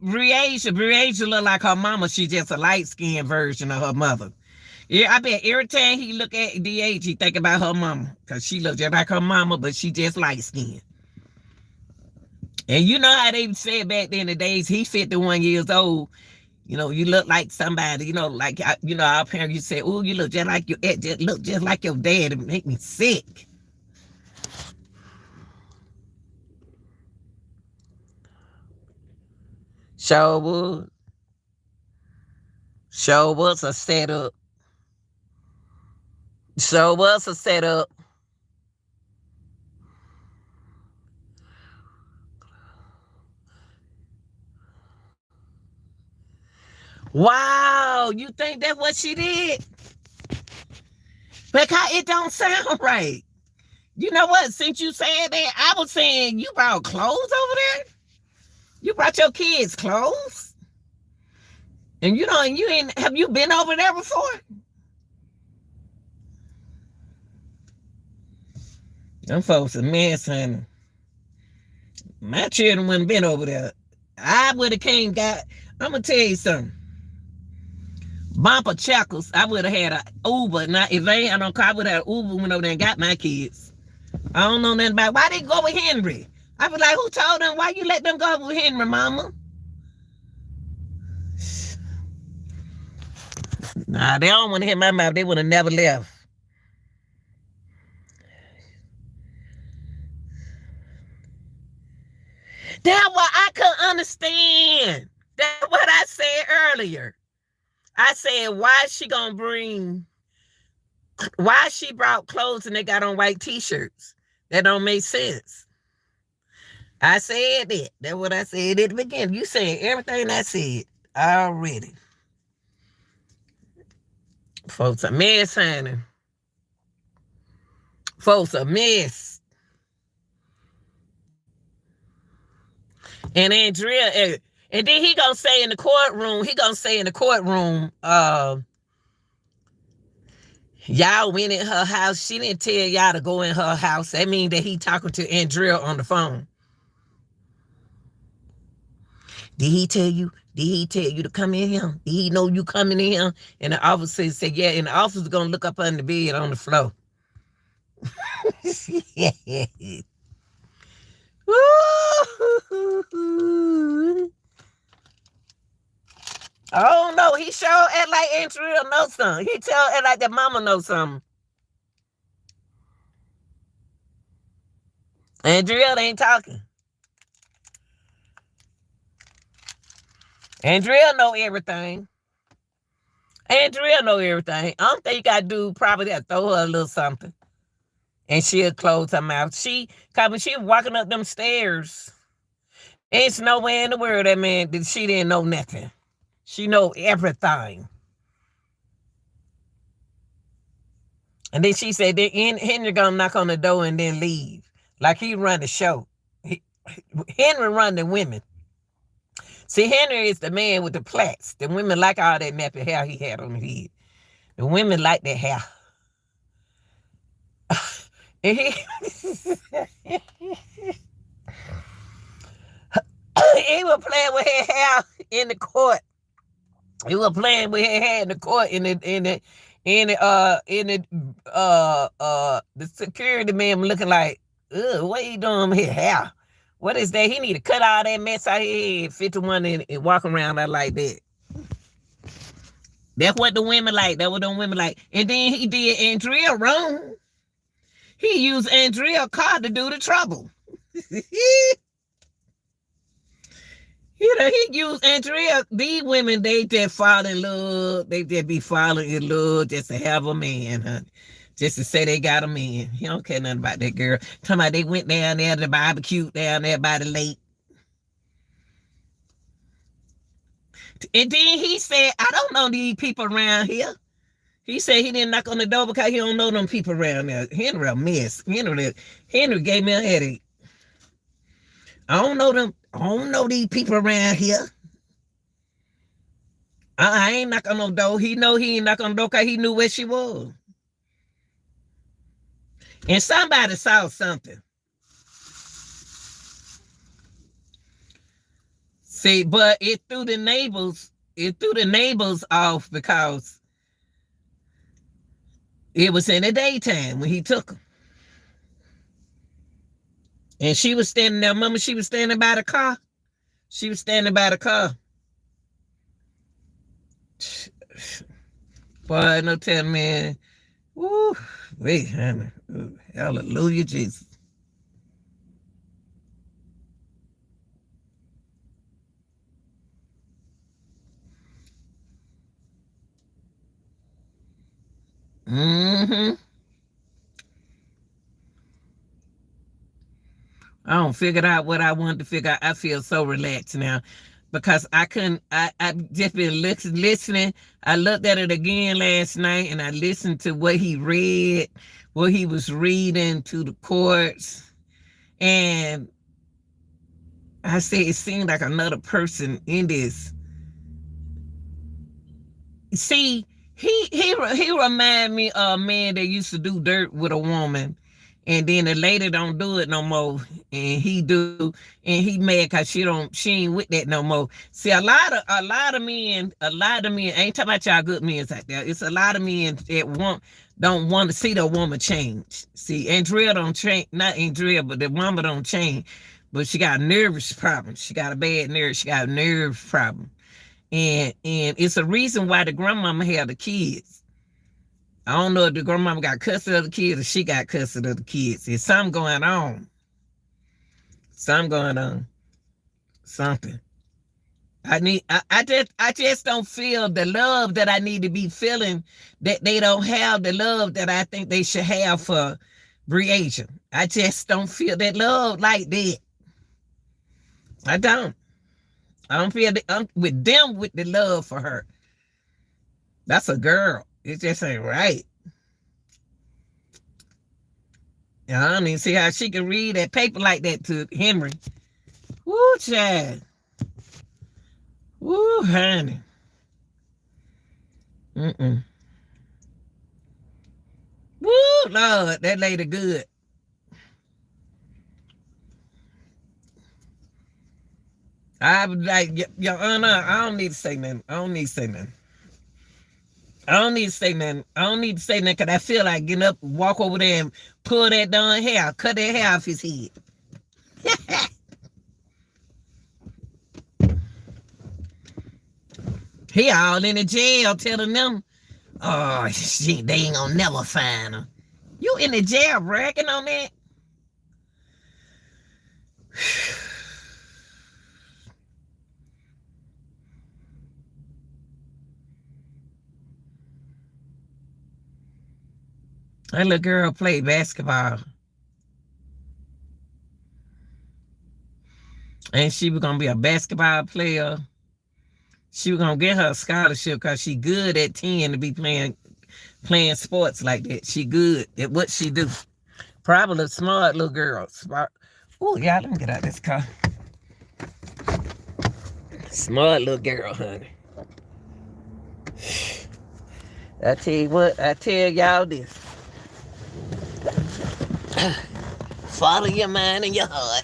Speaker 1: Breasia look like her mama. She's just a light-skinned version of her mother. Yeah, I bet every time he look at DH, he think about her mama. Because she looks just like her mama, but she just light-skinned. And you know how they said back then in the days, he 51 years old. You know, you look like somebody, like, our parents used to say, oh, you look just like your dad. It make me sick. Show was a setup. Show was a setup. Wow, you think that's what she did? Because it don't sound right. You know what? Since you said that, I was saying you brought clothes over there. You brought your kids clothes, and have you been over there before? Them folks a mess, honey. My children wouldn't been over there. I would have came got. I'm gonna tell you something. Bumper chuckles. I would have had an Uber. Now, if they ain't had no car, I would have had an Uber went over there and got my kids. I don't know nothing about why they go with Henry. I was like, who told them? Why you let them go with Henry, mama? Nah, they don't want to hear my mouth. They would have never left. That's what I couldn't understand. That's what I said earlier. I said, why is she gonna bring? Why she brought clothes and they got on white t-shirts? That don't make sense. I said that. That's what I said at the beginning. You said everything I said already. Folks a mess, honey. Folks a mess. And Andrea, and then he gonna say in the courtroom, y'all went in her house. She didn't tell y'all to go in her house. That means that he talking to Andrea on the phone. Did he tell you to come in here? Did he know you coming in here? And the officer said, yeah, and the officer's gonna look up under the bed on the floor. Oh no, he sure act like Andrea knows something. He tell act like that mama knows something. Andrea ain't talking. Andrea know everything. Andrea know everything. I don't think you gotta do probably have to throw her a little something. And she'll close her mouth. Cause when she was walking up them stairs, it's nowhere in the world that man that she didn't know nothing. She know everything. And then she said that Henry gonna knock on the door and then leave. Like he run the show. Henry run the women. See, Henry is the man with the plaits. The women like all that nappy hair he had on his head. The women like that hair. And he was playing with her hair in the court. He was playing with her hair in the court the security man was looking like, ugh, what he doing with his hair? What is that? He need to cut all that mess out his head, 51 and walk around out like that. That's what the women like. That's what the women like. And then he did Andrea wrong. He used Andrea's car to do the trouble. He used Andrea. These women, they just fall in love. They just be falling in love just to have a man, honey. Just to say they got a man. He don't care nothing about that girl. Talking about they went down there to the barbecue down there by the lake. And then he said, I don't know these people around here. He said he didn't knock on the door because he don't know them people around there. Henry a mess. Henry gave me a headache. I don't know them. I don't know these people around here. I ain't knock on no door. He know he ain't knock on the door because he knew where she was. And somebody saw something. See, but it threw the neighbors off because it was in the daytime when he took them. And she was standing there. Remember, she was standing by the car? She was standing by the car. Boy, no telling, man. Woo. Wait, honey. Hallelujah, Jesus. Mm-hmm. I don't figure out what I wanted to figure out. I feel so relaxed now because I just been listening. I looked at it again last night and I listened to what he read, what he was reading to the courts. And I said, it seemed like another person in this. See, he remind me of a man that used to do dirt with a woman. and then the lady don't do it no more, and he do, and he mad because she ain't with that no more. See, a lot of men, I ain't talking about y'all good men out there. It's a lot of men that don't want to see the woman change. See, Andrea don't change, not Andrea, but the woman don't change. But she got a nervous problem. She got a bad nerve. She got a nerve problem. And it's a reason why the grandmama had the kids. I don't know if the grandmama got custody of the kids or she got custody of the kids. There's something going on. Something going on. Something. I just don't feel the love that I need to be feeling, that they don't have the love that I think they should have for Breasia. I just don't feel that love like that. I don't. I don't feel with them with the love for her. That's a girl. It just ain't right. And I don't even see how she can read that paper like that to Henry. Woo, child. Woo, honey. Mm-mm. Woo, Lord, that lady good. I was like, Your Honor, I don't need to say nothing. I don't need to say nothing. I don't need to say nothing. I don't need to say nothing because I feel like getting up, walk over there and pull that darn hair, cut that hair off his head. He all in the jail telling them, oh, shit, they ain't gonna never find her. You in the jail bragging on that? That little girl played basketball. And she was gonna be a basketball player. She was gonna get her a scholarship because she good at 10 to be playing sports like that. She good at what she do. Probably a smart little girl. Smart. Oh, y'all, let me get out of this car. Smart little girl, honey. I tell you what, I tell y'all this. Follow your mind and your heart.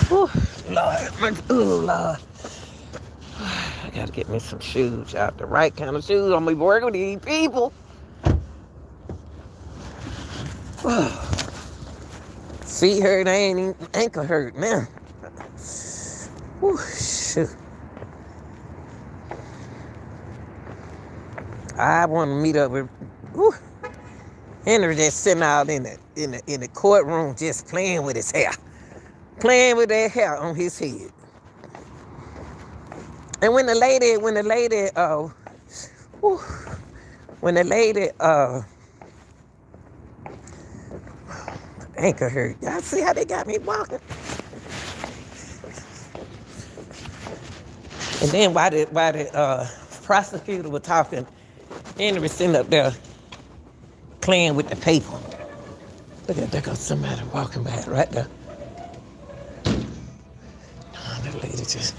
Speaker 1: Whew, Lord. Oh, Lord. I gotta get me some shoes out. The right kind of shoes. I'm gonna be working with these people. Feet hurt, I ain't even ankle hurt now. Whew, shoot. I want to meet up with Henry, just sitting out in the courtroom, just playing with his hair, playing with that hair on his head. And when the lady, ankle hurt. Y'all see how they got me walking? And then while the prosecutor was talking, Henry was sitting up there playing with the paper. Look at there goes somebody walking by right there. Oh, that lady just...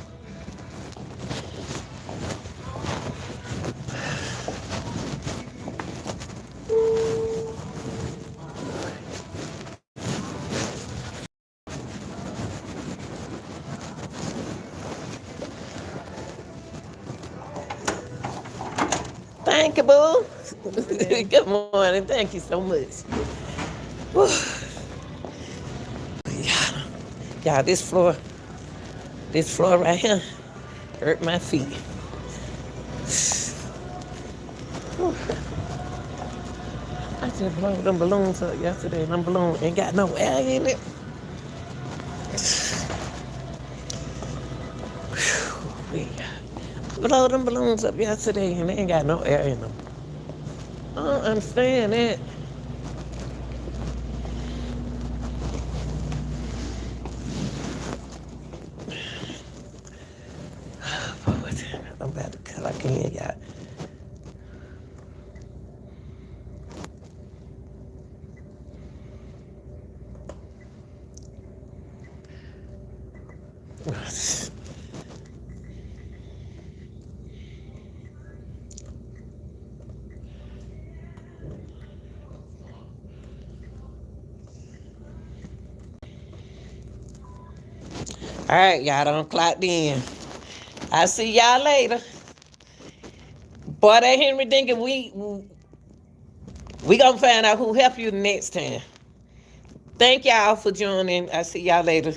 Speaker 1: Thank you, boo. Good morning. Thank you so much. Y'all, this floor right here hurt my feet. I just blew them balloons up yesterday, and them balloons ain't got no air in it. I blew them balloons up yesterday, and they ain't got no air in them. I don't understand that. I'm about to cut. I can't, y'all. All right, y'all done clocked in. I see y'all later. Boy, that Henry Dinkins, we gonna find out who help you the next time. Thank y'all for joining. I see y'all later.